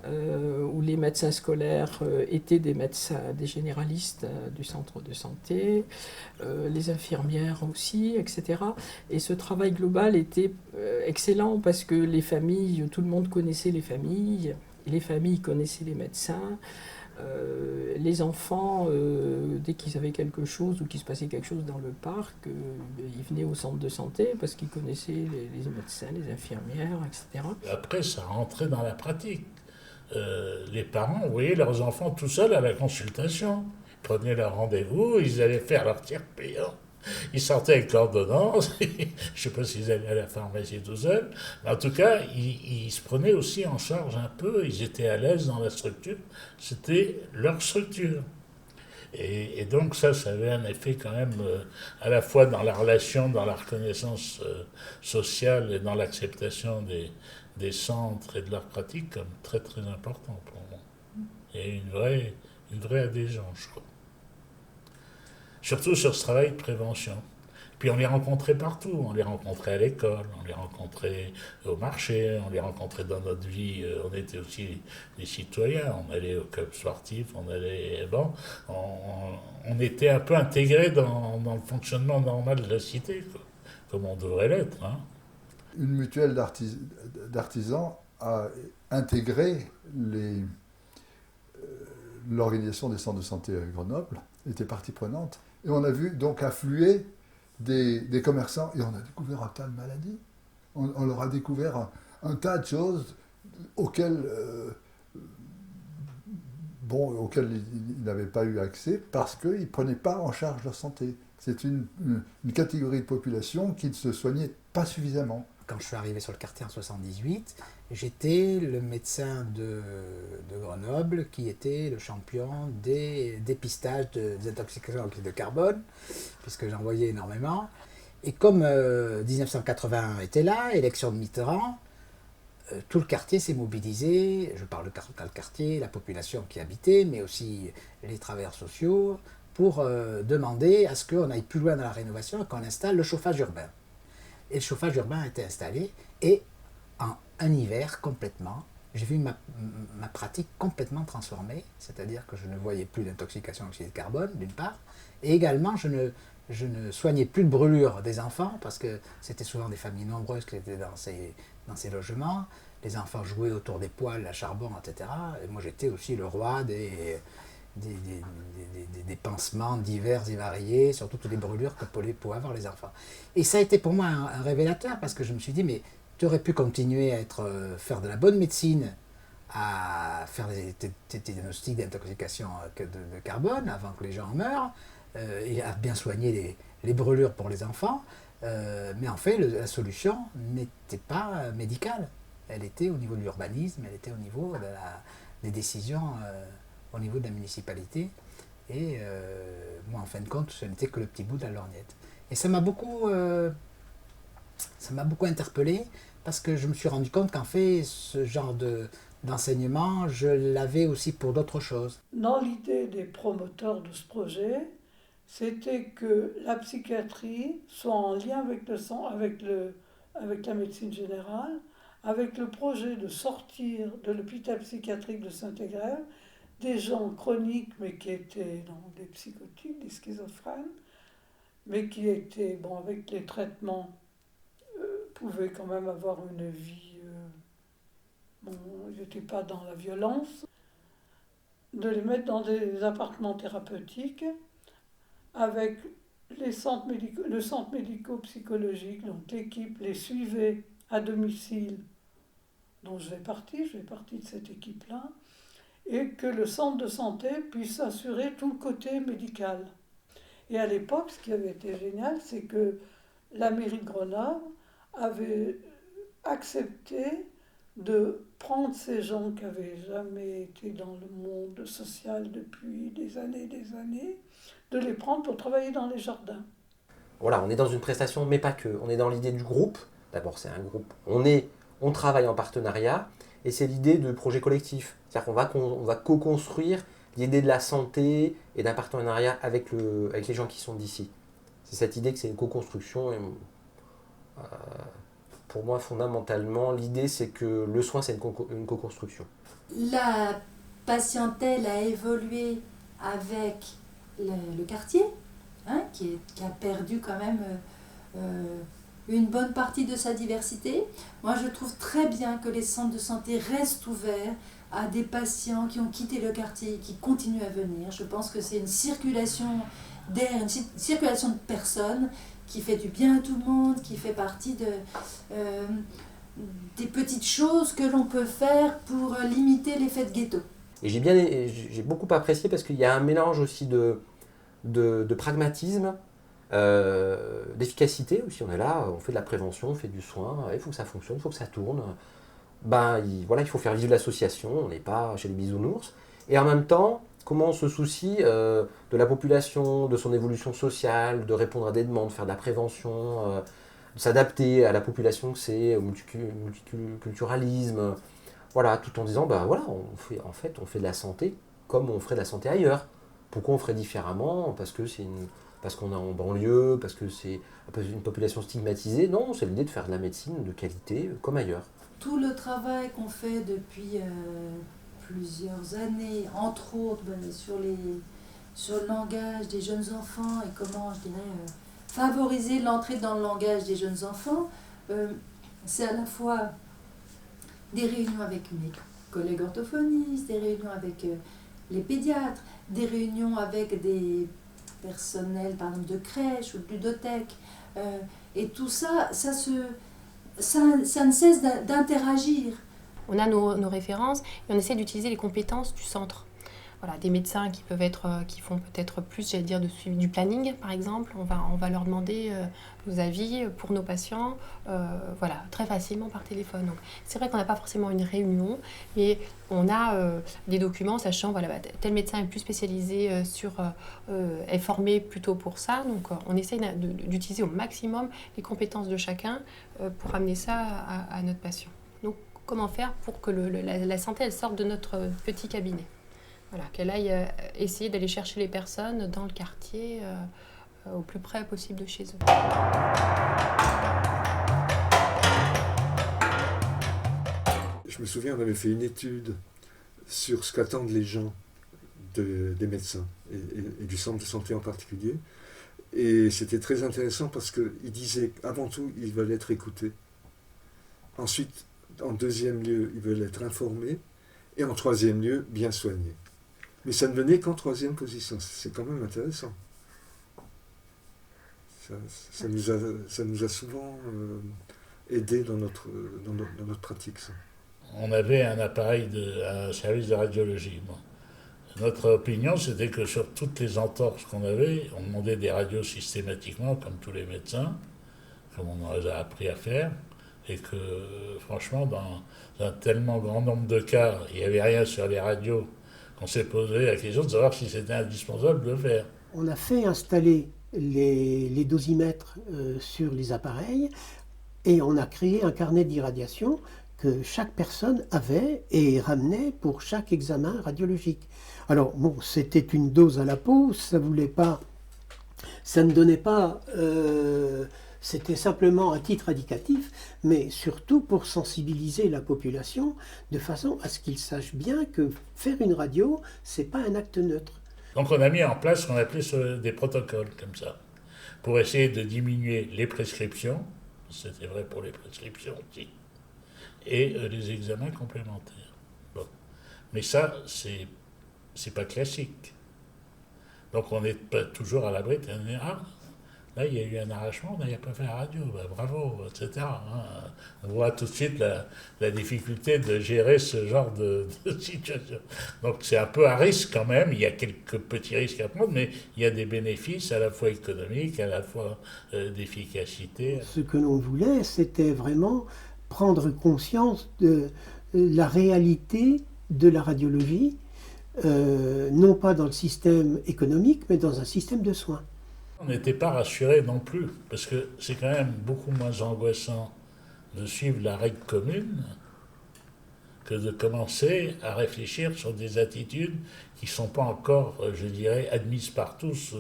où les médecins scolaires étaient des médecins, des généralistes du centre de santé, les infirmières aussi, etc. Et ce travail global était excellent parce que les familles, tout le monde connaissait les familles connaissaient les médecins. Les enfants, dès qu'ils avaient quelque chose ou qu'il se passait quelque chose dans le parc, ils venaient au centre de santé parce qu'ils connaissaient les médecins, les infirmières, etc. Après, ça rentrait dans la pratique. Les parents voyaient leurs enfants tout seuls à la consultation. Ils prenaient leur rendez-vous, ils allaient faire leur tiers payant. Ils sortaient avec l'ordonnance. Je ne sais pas s'ils allaient à la pharmacie tout seuls. Mais en tout cas, ils se prenaient aussi en charge un peu. Ils étaient à l'aise dans la structure. C'était leur structure. Et donc ça avait un effet quand même à la fois dans la relation, dans la reconnaissance sociale et dans l'acceptation des centres et de leurs pratiques comme très très important pour moi. Et une vraie adhésion, je crois. Surtout sur ce travail de prévention. Puis on les rencontrait partout, on les rencontrait à l'école, on les rencontrait au marché, on les rencontrait dans notre vie, on était aussi des citoyens, on allait au club sportif, on était un peu intégrés dans le fonctionnement normal de la cité, quoi, comme on devrait l'être. Hein. Une mutuelle d'artisans a intégré l'organisation des centres de santé à Grenoble, était partie prenante. Et on a vu donc affluer des commerçants et on a découvert un tas de maladies. On leur a découvert un tas de choses auxquelles ils n'avaient pas eu accès parce qu'ils ne prenaient pas en charge leur santé. C'est une catégorie de population qui ne se soignait pas suffisamment. Quand je suis arrivé sur le quartier en 1978, j'étais le médecin de Grenoble qui était le champion des dépistages des intoxications au oxyde de carbone, puisque j'en voyais énormément. Et comme 1981 était là, élection de Mitterrand, tout le quartier s'est mobilisé, je parle dans le quartier, la population qui habitait, mais aussi les travailleurs sociaux, pour demander à ce qu'on aille plus loin dans la rénovation et qu'on installe le chauffage urbain. Et le chauffage urbain a été installé, et en un hiver complètement, j'ai vu ma pratique complètement transformée, c'est-à-dire que je ne voyais plus d'intoxication à l'oxyde de carbone, d'une part, et également je ne soignais plus de brûlures des enfants, parce que c'était souvent des familles nombreuses qui étaient dans ces logements. Les enfants jouaient autour des poêles à charbon, etc. Et moi j'étais aussi le roi des pansements divers et variés, surtout toutes les brûlures que pouvaient avoir les enfants. Et ça a été pour moi un révélateur, parce que je me suis dit, mais tu aurais pu continuer à faire de la bonne médecine, à faire des diagnostics d'intoxication de carbone avant que les gens en meurent, et à bien soigner les brûlures pour les enfants, mais en fait la solution n'était pas médicale, elle était au niveau de l'urbanisme, elle était au niveau des décisions au niveau de la municipalité, et moi en fin de compte ce n'était que le petit bout de la lorgnette. Et ça m'a beaucoup interpellé, parce que je me suis rendu compte qu'en fait ce genre d'enseignement, je l'avais aussi pour d'autres choses. Dans l'idée des promoteurs de ce projet, c'était que la psychiatrie soit en lien avec la médecine générale, avec le projet de sortir de l'hôpital psychiatrique de Saint-Égrève des gens chroniques, mais qui étaient des psychotiques, des schizophrènes, mais qui étaient, avec les traitements, pouvaient quand même avoir une vie, ils n'étaient pas dans la violence, de les mettre dans des appartements thérapeutiques avec le centre médico-psychologique, donc l'équipe les suivait à domicile, dont je fais partie de cette équipe-là, et que le centre de santé puisse assurer tout le côté médical. Et à l'époque, ce qui avait été génial, c'est que la mairie de Grenoble avait accepté de prendre ces gens qui n'avaient jamais été dans le monde social depuis des années, de les prendre pour travailler dans les jardins. Voilà, on est dans une prestation, mais pas que. On est dans l'idée du groupe. D'abord, c'est un groupe. On travaille en partenariat, Et c'est l'idée de projet collectif. C'est-à-dire qu'on va co-construire l'idée de la santé et d'un partenariat avec les gens qui sont d'ici. C'est cette idée que c'est une co-construction. Et, pour moi, fondamentalement, l'idée, c'est que le soin, c'est une co-construction. La patientèle a évolué avec le quartier, hein, qui a perdu quand même une bonne partie de sa diversité. Moi, je trouve très bien que les centres de santé restent ouverts à des patients qui ont quitté le quartier et qui continuent à venir. Je pense que c'est une circulation d'air, une circulation de personnes qui fait du bien à tout le monde, qui fait partie des petites choses que l'on peut faire pour limiter l'effet de ghetto. Et j'ai beaucoup apprécié parce qu'il y a un mélange aussi de pragmatisme, d'efficacité aussi. On est là, on fait de la prévention, on fait du soin, il faut que ça fonctionne, il faut que ça tourne. Il faut faire vivre l'association, on n'est pas chez les bisounours. Et en même temps, comment on se soucie de la population, de son évolution sociale, de répondre à des demandes, faire de la prévention, de s'adapter à la population que c'est, au multiculturalisme. Voilà, tout en disant, on fait de la santé comme on ferait de la santé ailleurs. Pourquoi on ferait différemment? Parce qu'on est en banlieue, parce que c'est une population stigmatisée. Non, c'est l'idée de faire de la médecine de qualité comme ailleurs. Tout le travail qu'on fait depuis plusieurs années, entre autres sur le langage des jeunes enfants et comment, je dirais, favoriser l'entrée dans le langage des jeunes enfants, c'est à la fois des réunions avec mes collègues orthophonistes, des réunions avec les pédiatres, des réunions avec des personnels, par exemple, de crèche ou de ludothèque. Et tout ça, ça ne cesse d'interagir. On a nos références et on essaie d'utiliser les compétences du centre. Voilà, des médecins qui font peut-être plus, de suivi du planning, par exemple. On va leur demander nos avis pour nos patients, très facilement par téléphone. Donc, c'est vrai qu'on n'a pas forcément une réunion, mais on a des documents sachant tel médecin est plus spécialisé est formé plutôt pour ça. Donc, on essaie d'utiliser au maximum les compétences de chacun pour amener ça à notre patient. Donc, comment faire pour que la santé elle sorte de notre petit cabinet? Voilà, qu'elle aille essayer d'aller chercher les personnes dans le quartier au plus près possible de chez eux. Je me souviens, on avait fait une étude sur ce qu'attendent les gens des médecins et du centre de santé en particulier. Et c'était très intéressant parce qu'ils disaient qu'avant tout, ils veulent être écoutés. Ensuite, en deuxième lieu, ils veulent être informés. Et en troisième lieu, bien soignés. Mais ça ne venait qu'en troisième position. C'est quand même intéressant. Ça nous a souvent aidés dans notre pratique. Ça. On avait un service de radiologie. Bon. Notre opinion, c'était que sur toutes les entorses qu'on avait, on demandait des radios systématiquement, comme tous les médecins, comme on les a appris à faire, et que franchement, dans un tellement grand nombre de cas, il n'y avait rien sur les radios, on s'est posé la question de savoir si c'était indispensable de le faire. On a fait installer les dosimètres sur les appareils et on a créé un carnet d'irradiation que chaque personne avait et ramenait pour chaque examen radiologique. Alors bon, c'était une dose à la peau, ça ne donnait pas... C'était simplement à titre indicatif, mais surtout pour sensibiliser la population de façon à ce qu'ils sachent bien que faire une radio, c'est pas un acte neutre. Donc on a mis en place ce qu'on appelait des protocoles comme ça, pour essayer de diminuer les prescriptions, c'était vrai pour les prescriptions aussi, et les examens complémentaires. Bon. Mais ça, c'est pas classique. Donc on n'est pas toujours à l'abri de dire, là, il y a eu un arrachement, on n'a pas fait la radio, bravo, etc. On voit tout de suite la difficulté de gérer ce genre de situation. Donc c'est un peu à risque quand même, il y a quelques petits risques à prendre, mais il y a des bénéfices à la fois économiques, à la fois d'efficacité. Ce que l'on voulait, c'était vraiment prendre conscience de la réalité de la radiologie, non pas dans le système économique, mais dans un système de soins. On n'était pas rassurés non plus, parce que c'est quand même beaucoup moins angoissant de suivre la règle commune que de commencer à réfléchir sur des attitudes qui ne sont pas encore, je dirais, admises par tous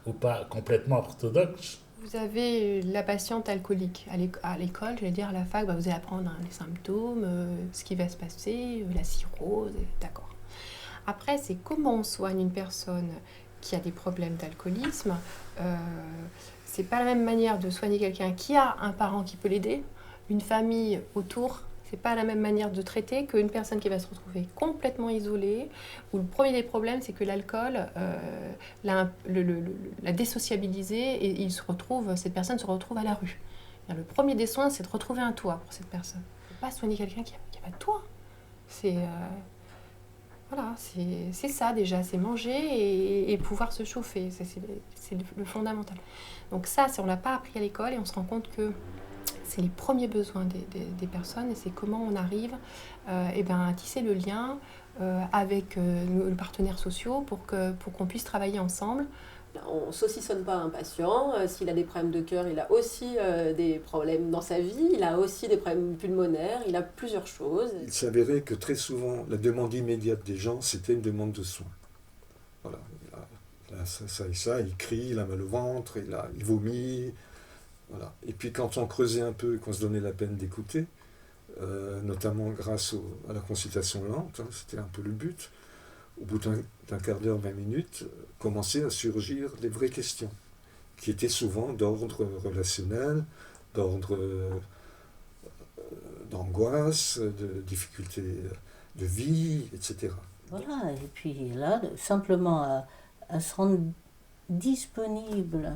ou pas complètement orthodoxes. Vous avez la patiente alcoolique à l'école, je vais dire à la fac, vous allez apprendre les symptômes, ce qui va se passer, la cirrhose, d'accord. Après, c'est comment on soigne une personne qui a des problèmes d'alcoolisme. C'est pas la même manière de soigner quelqu'un qui a un parent qui peut l'aider, une famille autour. C'est pas la même manière de traiter qu'une personne qui va se retrouver complètement isolée, où le premier des problèmes, c'est que l'alcool l'a désociabilisé et cette personne se retrouve à la rue. Le premier des soins, c'est de retrouver un toit pour cette personne. Il ne faut pas soigner quelqu'un qui n'a pas de toit. Voilà, c'est ça déjà, c'est manger et pouvoir se chauffer, c'est le fondamental. Donc ça, on ne l'a pas appris à l'école et on se rend compte que c'est les premiers besoins des personnes et c'est comment on arrive à tisser le lien avec nos partenaires sociaux pour qu'on puisse travailler ensemble. On ne saucissonne pas un patient. S'il a des problèmes de cœur, il a aussi des problèmes dans sa vie, il a aussi des problèmes pulmonaires, il a plusieurs choses. Il s'avérait que très souvent, la demande immédiate des gens, c'était une demande de soins. Voilà, il a ça et ça, il crie, il a mal au ventre, il vomit. Voilà. Et puis quand on creusait un peu et qu'on se donnait la peine d'écouter, notamment grâce à la consultation lente, c'était un peu le but, au bout d'un quart d'heure, 20 minutes, commençaient à surgir les vraies questions, qui étaient souvent d'ordre relationnel, d'ordre d'angoisse, de difficultés de vie, etc. Voilà, et puis là, simplement à se rendre disponible,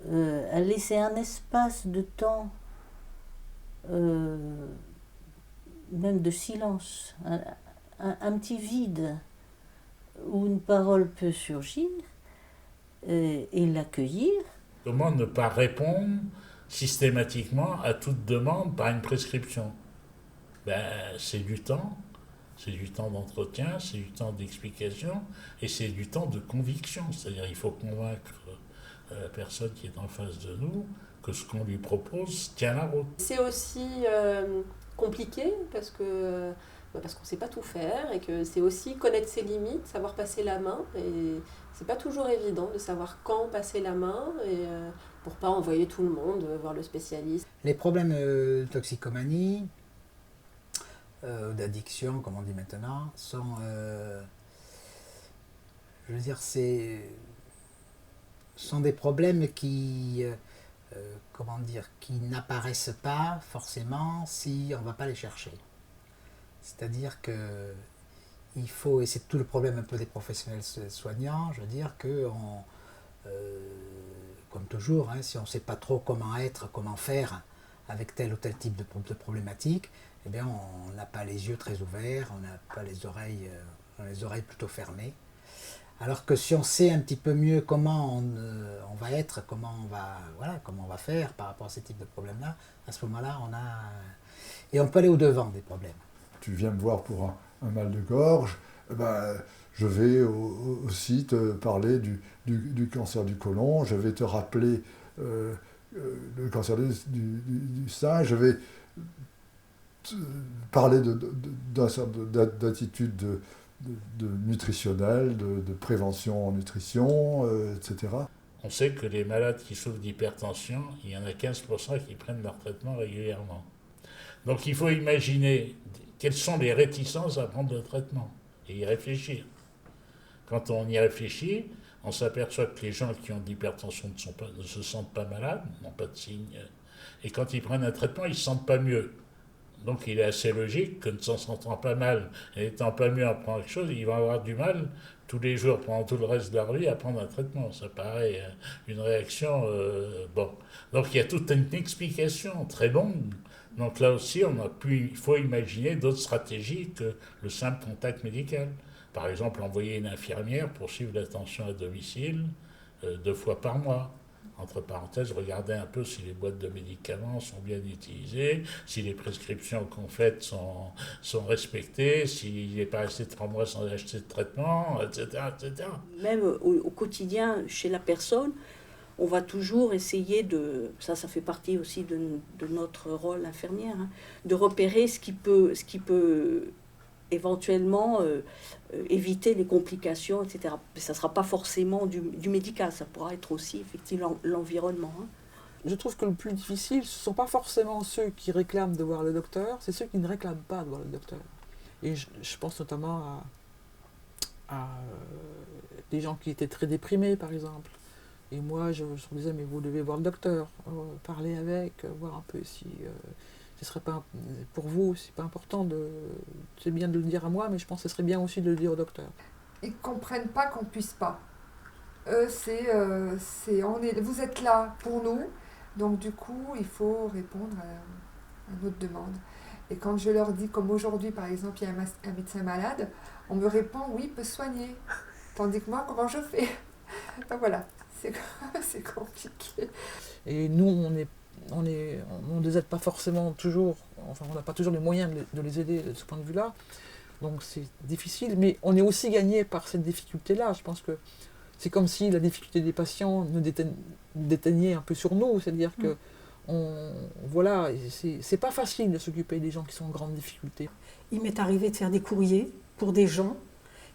à laisser un espace de temps, même de silence, un petit vide où une parole peut surgir et l'accueillir. Comment ne pas répondre systématiquement à toute demande par une prescription? C'est du temps d'entretien, c'est du temps d'explication et c'est du temps de conviction. C'est-à-dire il faut convaincre la personne qui est en face de nous que ce qu'on lui propose tient la route. C'est aussi compliqué parce qu'on ne sait pas tout faire et que c'est aussi connaître ses limites, savoir passer la main. Et c'est pas toujours évident de savoir quand passer la main et pour pas envoyer tout le monde voir le spécialiste. Les problèmes de toxicomanie, d'addiction, comme on dit maintenant, sont, sont des problèmes qui n'apparaissent pas forcément si on ne va pas les chercher. C'est-à-dire que il faut, et c'est tout le problème un peu des professionnels soignants, je veux dire que, comme toujours, si on ne sait pas trop comment être, comment faire avec tel ou tel type de problématique, eh bien on n'a pas les yeux très ouverts, on n'a pas les oreilles plutôt fermées. Alors que si on sait un petit peu mieux comment on va être, comment on va faire par rapport à ces types de problèmes-là, à ce moment-là, et on peut aller au-devant des problèmes. Tu viens me voir pour un mal de gorge, je vais aussi te parler du cancer du côlon, je vais te rappeler le cancer du sein, je vais parler d'un certain d'attitudes nutritionnelles, de prévention en nutrition, etc. On sait que les malades qui souffrent d'hypertension, il y en a 15% qui prennent leur traitement régulièrement. Donc il faut imaginer quelles sont les réticences à prendre le traitement et y réfléchir. Quand on y réfléchit, on s'aperçoit que les gens qui ont de l'hypertension ne se sentent pas malades, n'ont pas de signes, et quand ils prennent un traitement, ils ne se sentent pas mieux. Donc il est assez logique que ne s'en sentant pas mal et n'étant pas mieux à prendre quelque chose, ils vont avoir du mal tous les jours, pendant tout le reste de leur vie, à prendre un traitement. Ça paraît une réaction... Donc il y a toute une explication très longue. Donc là aussi, il faut imaginer d'autres stratégies que le simple contact médical. Par exemple, envoyer une infirmière pour suivre l'attention à domicile 2 fois par mois. Entre parenthèses, regardez un peu si les boîtes de médicaments sont bien utilisées, si les prescriptions qu'on fait sont respectées, s'il n'est pas resté 3 mois sans acheter de traitement, etc. etc. Même au quotidien, chez la personne, on va toujours essayer de, ça fait partie aussi de notre rôle infirmière, hein, de repérer ce qui peut éventuellement éviter les complications, etc. Mais ça ne sera pas forcément du médical, ça pourra être aussi effectivement l'environnement. Hein. Je trouve que le plus difficile, ce ne sont pas forcément ceux qui réclament de voir le docteur, c'est ceux qui ne réclament pas de voir le docteur. Et je pense notamment à des gens qui étaient très déprimés, par exemple. Et moi, je me disais, mais vous devez voir le docteur, parler avec, voir un peu si ce serait pas, pour vous, c'est pas important c'est bien de le dire à moi, mais je pense que ce serait bien aussi de le dire au docteur. Ils ne comprennent pas qu'on ne puisse pas. Eux, vous êtes là pour nous, donc du coup, il faut répondre à notre demande. Et quand je leur dis, comme aujourd'hui, par exemple, il y a un médecin malade, on me répond, oui, il peut soigner. Tandis que moi, comment je fais? Donc voilà, c'est compliqué. Et nous, on ne les aide pas forcément toujours, enfin, on n'a pas toujours les moyens de les aider de ce point de vue-là. Donc c'est difficile, mais on est aussi gagné par cette difficulté-là. Je pense que c'est comme si la difficulté des patients nous déteignait un peu sur nous, c'est-à-dire que voilà, c'est pas facile de s'occuper des gens qui sont en grande difficulté. Il m'est arrivé de faire des courriers pour des gens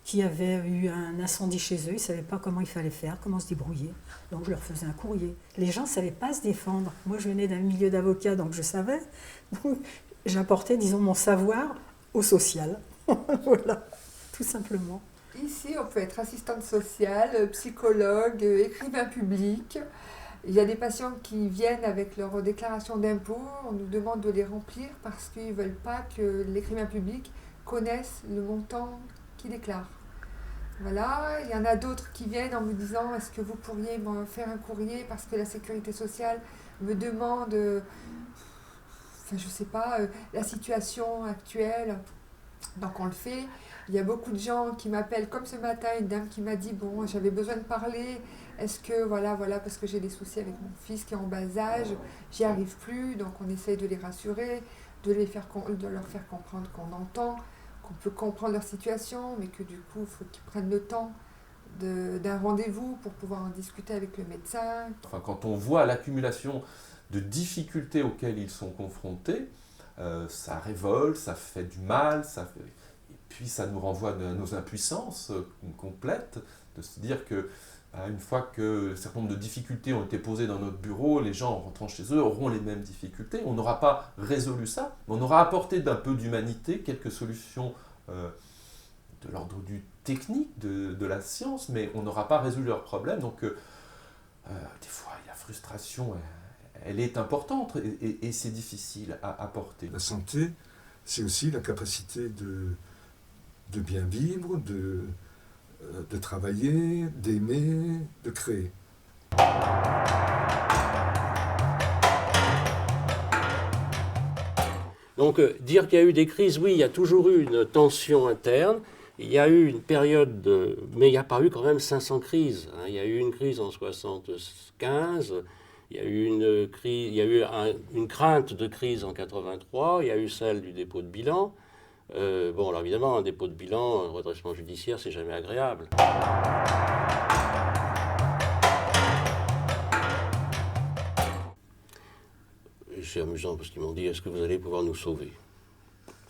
qui avaient eu un incendie chez eux, ils ne savaient pas comment il fallait faire, comment se débrouiller. Donc je leur faisais un courrier. Les gens ne savaient pas se défendre. Moi, je venais d'un milieu d'avocats, donc je savais. Donc j'apportais, disons, mon savoir au social. Voilà, tout simplement. Ici, on peut être assistante sociale, psychologue, écrivain public. Il y a des patients qui viennent avec leur déclaration d'impôt. On nous demande de les remplir parce qu'ils ne veulent pas que l'écrivain public connaisse le montant qu'ils déclarent. Voilà, il y en a d'autres qui viennent en me disant « Est-ce que vous pourriez me faire un courrier parce que la sécurité sociale me demande, enfin je sais pas, la situation actuelle ». Donc on le fait. Il y a beaucoup de gens qui m'appellent, comme ce matin, une dame qui m'a dit « Bon, j'avais besoin de parler, est-ce que, voilà, parce que j'ai des soucis avec mon fils qui est en bas âge, j'y arrive plus. » Donc on essaye de les rassurer, de leur faire comprendre qu'on entend, qu'on peut comprendre leur situation, mais que du coup, il faut qu'ils prennent le temps d'un rendez-vous pour pouvoir en discuter avec le médecin. Enfin, quand on voit l'accumulation de difficultés auxquelles ils sont confrontés, ça révolte, ça fait du mal, et puis ça nous renvoie à nos impuissances complètes, de se dire que une fois que un certain nombre de difficultés ont été posées dans notre bureau, les gens en rentrant chez eux auront les mêmes difficultés. On n'aura pas résolu ça, mais on aura apporté d'un peu d'humanité, quelques solutions de l'ordre du technique, de la science, mais on n'aura pas résolu leurs problèmes. Donc des fois, la frustration, elle est importante et c'est difficile à porter. La santé, c'est aussi la capacité de bien vivre, de travailler, d'aimer, de créer. Donc dire qu'il y a eu des crises, oui, il y a toujours eu une tension interne. Il y a eu une période, mais il n'y a pas eu quand même 500 crises. Hein. Il y a eu une crise en 1975, il y a eu une crainte de crise en 1983, il y a eu celle du dépôt de bilan. Bon, alors évidemment, un dépôt de bilan, un redressement judiciaire, c'est jamais agréable. Et c'est amusant parce qu'ils m'ont dit, est-ce que vous allez pouvoir nous sauver?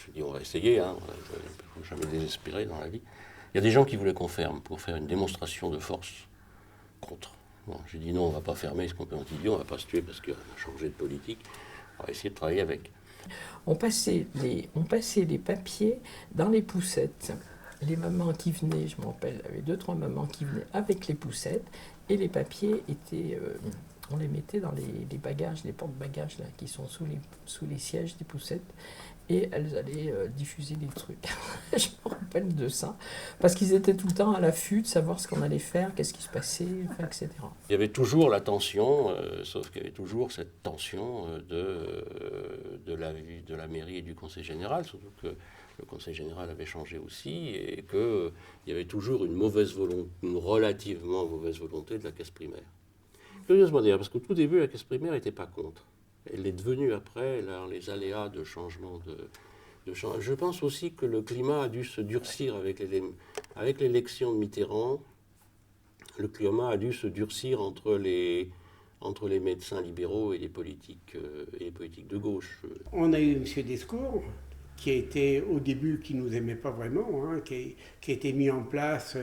J'ai dit, on va essayer, hein. Il ne faut jamais désespérer dans la vie. Il y a des gens qui voulaient qu'on ferme pour faire une démonstration de force contre. Bon, j'ai dit non, on ne va pas fermer ce qu'on peut antibiotiques, on ne va pas se tuer parce qu'on a changé de politique. On va essayer de travailler avec. On passait les papiers dans les poussettes. Les mamans qui venaient, je me rappelle, il y avait 2-3 mamans qui venaient avec les poussettes, et les papiers étaient, on les mettait dans les bagages, les porte-bagages là, qui sont sous les sièges des poussettes, et elles allaient diffuser des trucs. Je me rappelle de ça, parce qu'ils étaient tout le temps à l'affût de savoir ce qu'on allait faire, qu'est-ce qui se passait, enfin, etc. Il y avait toujours la tension, sauf qu'il y avait toujours cette tension de la mairie et du conseil général, surtout que le conseil général avait changé aussi, et qu'il y avait toujours une relativement mauvaise volonté de la caisse primaire. Curieusement d'ailleurs, parce qu'au tout début, la caisse primaire n'était pas contre. Elle est devenue après les aléas de changement de changement. Je pense aussi que le climat a dû se durcir avec l'élection de Mitterrand. Le climat a dû se durcir entre les entre les médecins libéraux et les politiques de gauche. On a eu M. Descours, qui a été au début, qui ne nous aimait pas vraiment, hein, qui a été mis en place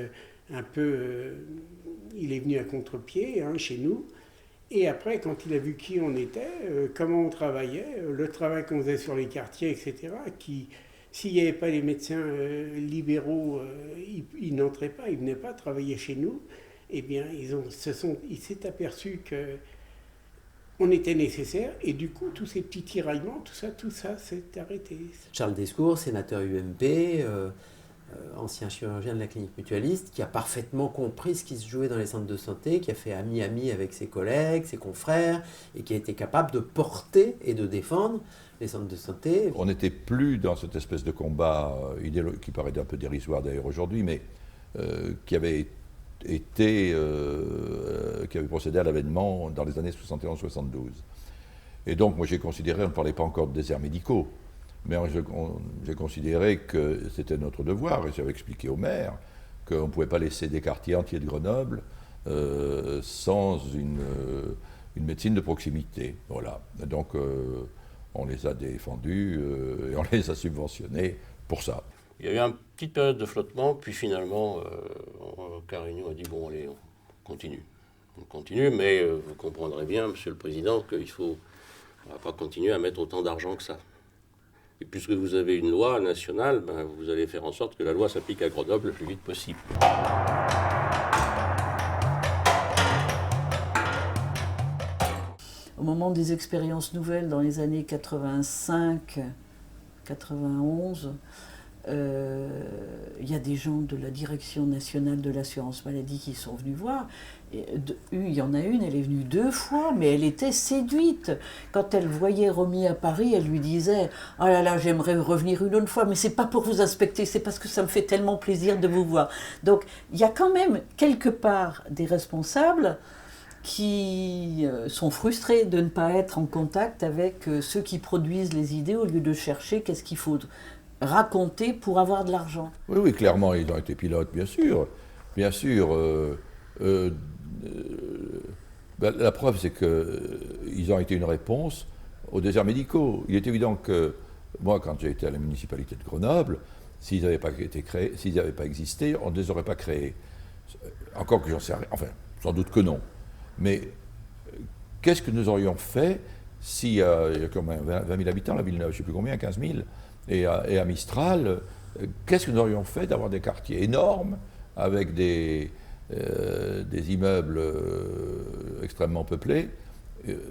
un peu, il est venu à contre-pied hein, chez nous. Et après, quand il a vu qui on était, comment on travaillait, le travail qu'on faisait sur les quartiers, etc., s'il n'y avait pas les médecins libéraux, ils n'entraient pas, ils ne venaient pas travailler chez nous, eh bien, il s'est aperçu qu'on était nécessaire, et du coup, tous ces petits tiraillements, tout ça s'est arrêté. Charles Descours, sénateur UMP, ancien chirurgien de la clinique mutualiste, qui a parfaitement compris ce qui se jouait dans les centres de santé, qui a fait ami-ami avec ses collègues, ses confrères, et qui a été capable de porter et de défendre les centres de santé. On n'était plus dans cette espèce de combat idéologique, qui paraît un peu dérisoire d'ailleurs aujourd'hui, mais qui avait procédé à l'avènement dans les années 71-72. Et donc, moi j'ai considéré, on ne parlait pas encore de déserts médicaux, mais j'ai considéré que c'était notre devoir, et j'avais expliqué au maire qu'on ne pouvait pas laisser des quartiers entiers de Grenoble sans une médecine de proximité. Voilà. Et donc, on les a défendus et on les a subventionnés pour ça. Il y a eu une petite période de flottement, puis finalement, Carignan a dit, bon, allez, on continue. On continue, mais vous comprendrez bien, Monsieur le Président, qu'on ne va pas continuer à mettre autant d'argent que ça. Et puisque vous avez une loi nationale, ben, vous allez faire en sorte que la loi s'applique à Grenoble le plus vite possible. Au moment des expériences nouvelles dans les années 85, 91, il y a des gens de la Direction nationale de l'assurance maladie qui sont venus voir. Il y en a une, elle est venue 2 fois, mais elle était séduite. Quand elle voyait Romy à Paris, elle lui disait « Oh là là, j'aimerais revenir une autre fois, mais c'est pas pour vous inspecter, c'est parce que ça me fait tellement plaisir de vous voir. » Donc, il y a quand même quelque part des responsables qui sont frustrés de ne pas être en contact avec ceux qui produisent les idées au lieu de chercher qu'est-ce qu'il faut raconter pour avoir de l'argent. Oui, oui, clairement, ils ont été pilotes, bien sûr. Bien sûr. La preuve, c'est qu'ils ont été une réponse aux déserts médicaux. Il est évident que, moi, quand j'ai été à la municipalité de Grenoble, s'ils n'avaient pas existé, on ne les aurait pas créés. Encore que j'en sais rien, enfin, sans doute que non. Mais qu'est-ce que nous aurions fait s'il y a comme 20 000 habitants, la Villeneuve, je ne sais plus combien, 15 000, et à Mistral, qu'est-ce que nous aurions fait d'avoir des quartiers énormes avec des immeubles extrêmement peuplés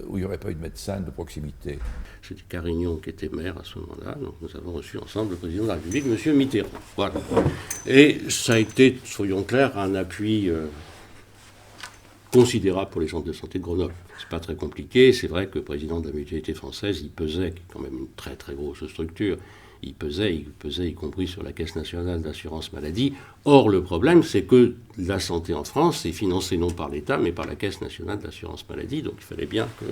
où il n'y aurait pas eu de médecin de proximité. C'était Carignan qui était maire à ce moment-là, donc nous avons reçu ensemble le président de la République, M. Mitterrand. Voilà. Et ça a été, soyons clairs, un appui considérable pour les centres de santé de Grenoble. C'est pas très compliqué, c'est vrai que le président de la Mutualité française, il pesait, qui est quand même une très très grosse structure, il pesait y compris sur la Caisse nationale d'assurance maladie. Or, le problème, c'est que la santé en France est financée non par l'État, mais par la Caisse nationale d'assurance maladie, donc il fallait bien que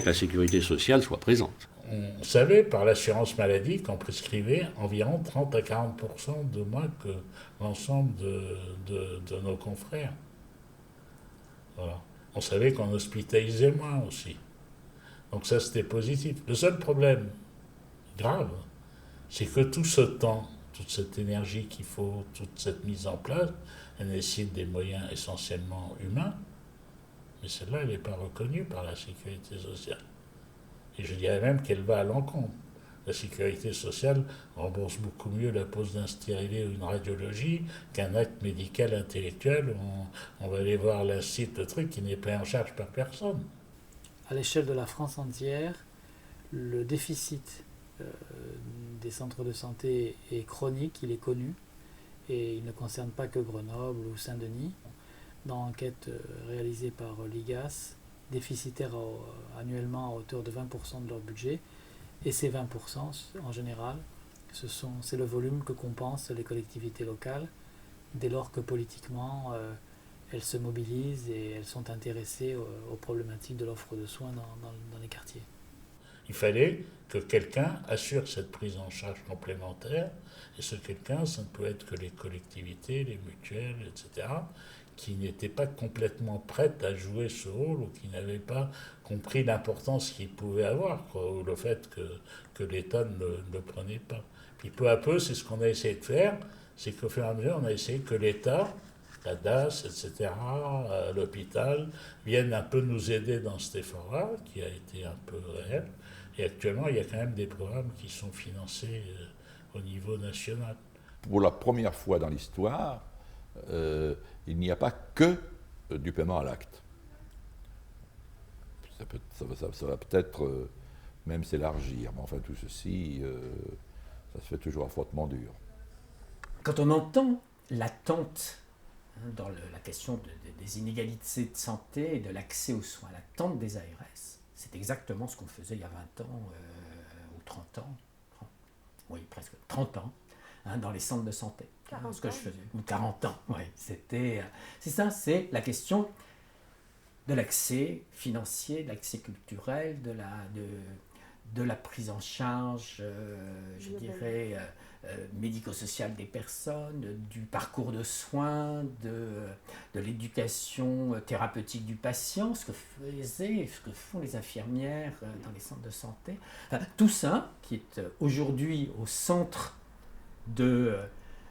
la sécurité sociale soit présente. On savait par l'assurance maladie qu'on prescrivait environ 30 à 40% de moins que l'ensemble de nos confrères. Voilà. On savait qu'on hospitalisait moins aussi. Donc ça, c'était positif. Le seul problème grave, c'est que tout ce temps, toute cette énergie qu'il faut, toute cette mise en place, elle nécessite des moyens essentiellement humains, mais celle-là, elle n'est pas reconnue par la sécurité sociale. Et je dirais même qu'elle va à l'encontre. La sécurité sociale rembourse beaucoup mieux la pose d'un stérilet ou une radiologie qu'un acte médical intellectuel où on va aller voir le site, le truc qui n'est pris en charge par personne. À l'échelle de la France entière, le déficit des centres de santé est chronique, il est connu, et il ne concerne pas que Grenoble ou Saint-Denis. Dans l'enquête réalisée par l'IGAS, déficitaires annuellement à hauteur de 20% de leur budget, et ces 20% en général, c'est le volume que compensent les collectivités locales dès lors que politiquement elles se mobilisent et elles sont intéressées aux problématiques de l'offre de soins dans les quartiers. Il fallait que quelqu'un assure cette prise en charge complémentaire, et ce quelqu'un, ça ne pouvait être que les collectivités, les mutuelles, etc., qui n'étaient pas complètement prêtes à jouer ce rôle, ou qui n'avaient pas compris l'importance qu'il pouvait avoir, quoi, ou le fait que l'État ne le prenait pas. Puis peu à peu, c'est ce qu'on a essayé de faire, c'est qu'au fur et à mesure, on a essayé que l'État, la DAS, etc., l'hôpital, viennent un peu nous aider dans cet effort-là, qui a été un peu réel. Et actuellement, il y a quand même des programmes qui sont financés au niveau national. Pour la première fois dans l'histoire, il n'y a pas que du paiement à l'acte. Ça va peut-être même s'élargir, mais enfin tout ceci, ça se fait toujours à frottement dur. Quand on entend l'attente dans la question des inégalités de santé et de l'accès aux soins, l'attente des ARS, c'est exactement ce qu'on faisait il y a 20 ans ou 30 ans, oui presque 30 ans, dans les centres de santé. Ce que je faisais, ou 40 ans, oui. C'est ça, c'est la question de l'accès financier, de l'accès culturel, de la prise en charge, je dirais, médico-sociale des personnes, du parcours de soins, de l'éducation thérapeutique du patient, ce que font les infirmières dans les centres de santé. Enfin, tout ça qui est aujourd'hui au centre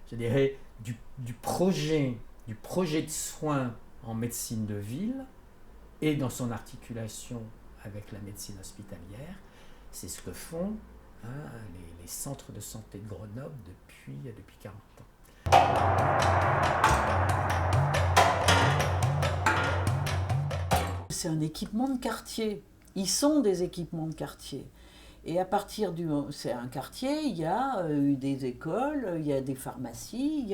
je dirais, du projet de soins en médecine de ville et dans son articulation avec la médecine hospitalière, c'est ce que font les centres de santé de Grenoble depuis 40 ans. C'est un équipement de quartier. Ils sont des équipements de quartier. Et à partir c'est un quartier, il y a des écoles, il y a des pharmacies, il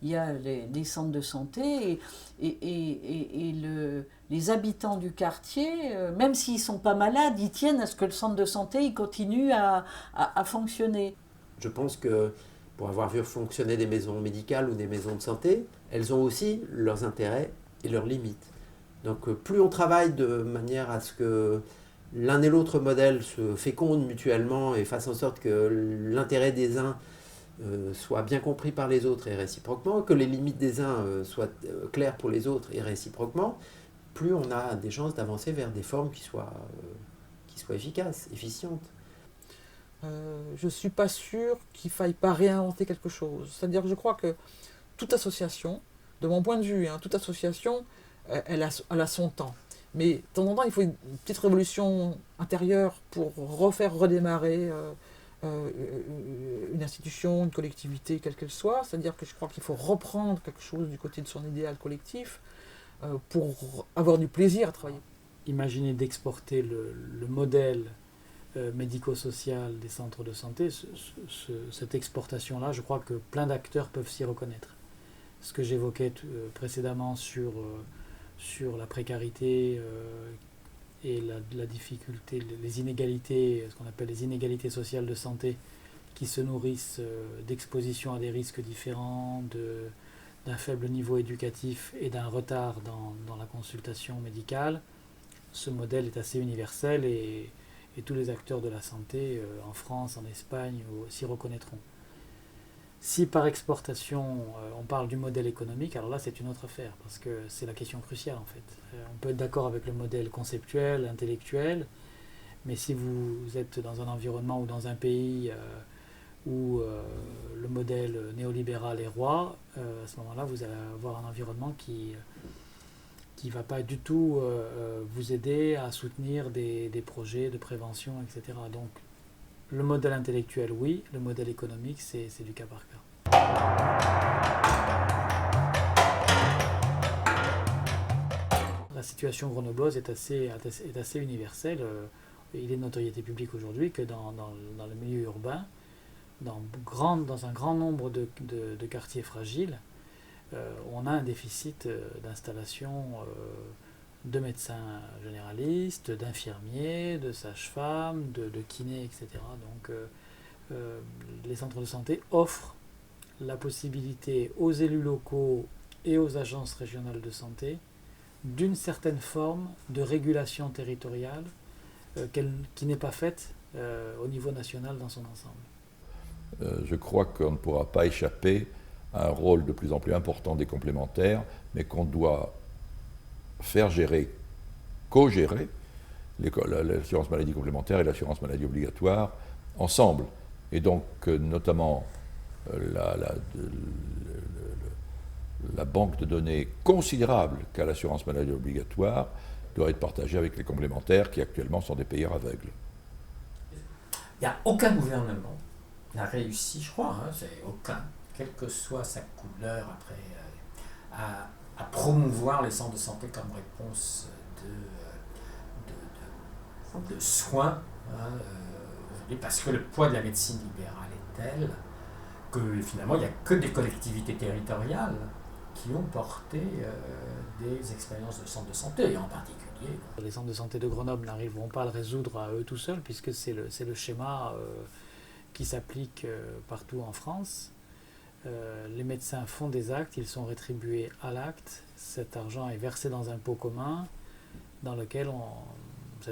y a des centres de santé. Et les habitants du quartier, même s'ils ne sont pas malades, ils tiennent à ce que le centre de santé il continue à fonctionner. Je pense que pour avoir vu fonctionner des maisons médicales ou des maisons de santé, elles ont aussi leurs intérêts et leurs limites. Donc plus on travaille de manière à ce que l'un et l'autre modèle se fécondent mutuellement et fassent en sorte que l'intérêt des uns soit bien compris par les autres et réciproquement, que les limites des uns soient claires pour les autres et réciproquement, plus on a des chances d'avancer vers des formes qui soient efficaces, efficientes. Je ne suis pas sûre qu'il ne faille pas réinventer quelque chose. C'est-à-dire que je crois que toute association, de mon point de vue, toute association, elle a son temps. Mais de temps en temps, il faut une petite révolution intérieure pour redémarrer une institution, une collectivité, quelle qu'elle soit. C'est-à-dire que je crois qu'il faut reprendre quelque chose du côté de son idéal collectif pour avoir du plaisir à travailler. Imaginez d'exporter le modèle médico-social des centres de santé. Cette exportation-là, je crois que plein d'acteurs peuvent s'y reconnaître. Ce que j'évoquais précédemment sur la précarité et la difficulté, les inégalités, ce qu'on appelle les inégalités sociales de santé, qui se nourrissent d'exposition à des risques différents, d'un faible niveau éducatif et d'un retard dans la consultation médicale. Ce modèle est assez universel et tous les acteurs de la santé, en France, en Espagne, s'y reconnaîtront. Si par exportation, on parle du modèle économique, alors là c'est une autre affaire, parce que c'est la question cruciale en fait. On peut être d'accord avec le modèle conceptuel, intellectuel, mais si vous êtes dans un environnement ou dans un pays où le modèle néolibéral est roi, à ce moment-là vous allez avoir un environnement qui ne va pas du tout vous aider à soutenir des projets de prévention, etc. Donc, le modèle intellectuel, oui. Le modèle économique, c'est du cas par cas. La situation grenobloise est assez universelle. Il est de notoriété publique aujourd'hui que dans le milieu urbain, dans un grand nombre de quartiers fragiles, on a un déficit d'installation de médecins généralistes, d'infirmiers, de sages-femmes, de kinés, etc. Donc les centres de santé offrent la possibilité aux élus locaux et aux agences régionales de santé d'une certaine forme de régulation territoriale qui n'est pas faite au niveau national dans son ensemble. Je crois qu'on ne pourra pas échapper à un rôle de plus en plus important des complémentaires, mais qu'on doit faire gérer, co-gérer l'assurance maladie complémentaire et l'assurance maladie obligatoire ensemble. Et donc, notamment, la banque de données considérable qu'a l'assurance maladie obligatoire doit être partagée avec les complémentaires qui actuellement sont des payeurs aveugles. Il n'y a aucun gouvernement n'a réussi, je crois, c'est aucun, quelle que soit sa couleur après, à promouvoir les centres de santé comme réponse de soins, parce que le poids de la médecine libérale est tel que finalement il n'y a que des collectivités territoriales qui ont porté des expériences de centres de santé, et en particulier. Les centres de santé de Grenoble n'arriveront pas à le résoudre à eux tout seuls, puisque c'est le schéma qui s'applique partout en France. Les médecins font des actes, ils sont rétribués à l'acte, cet argent est versé dans un pot commun dans lequel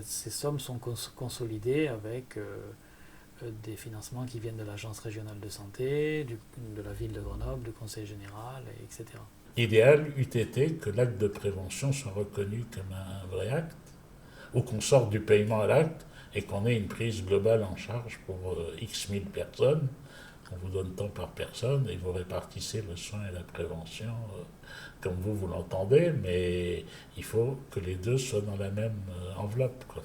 ces sommes sont consolidées avec des financements qui viennent de l'Agence régionale de santé, de la ville de Grenoble, du Conseil général, etc. Idéal eût été que l'acte de prévention soit reconnu comme un vrai acte, ou qu'on sorte du paiement à l'acte et qu'on ait une prise globale en charge pour X 1000 personnes. On vous donne tant par personne et vous répartissez le soin et la prévention comme vous l'entendez, mais il faut que les deux soient dans la même enveloppe, quoi.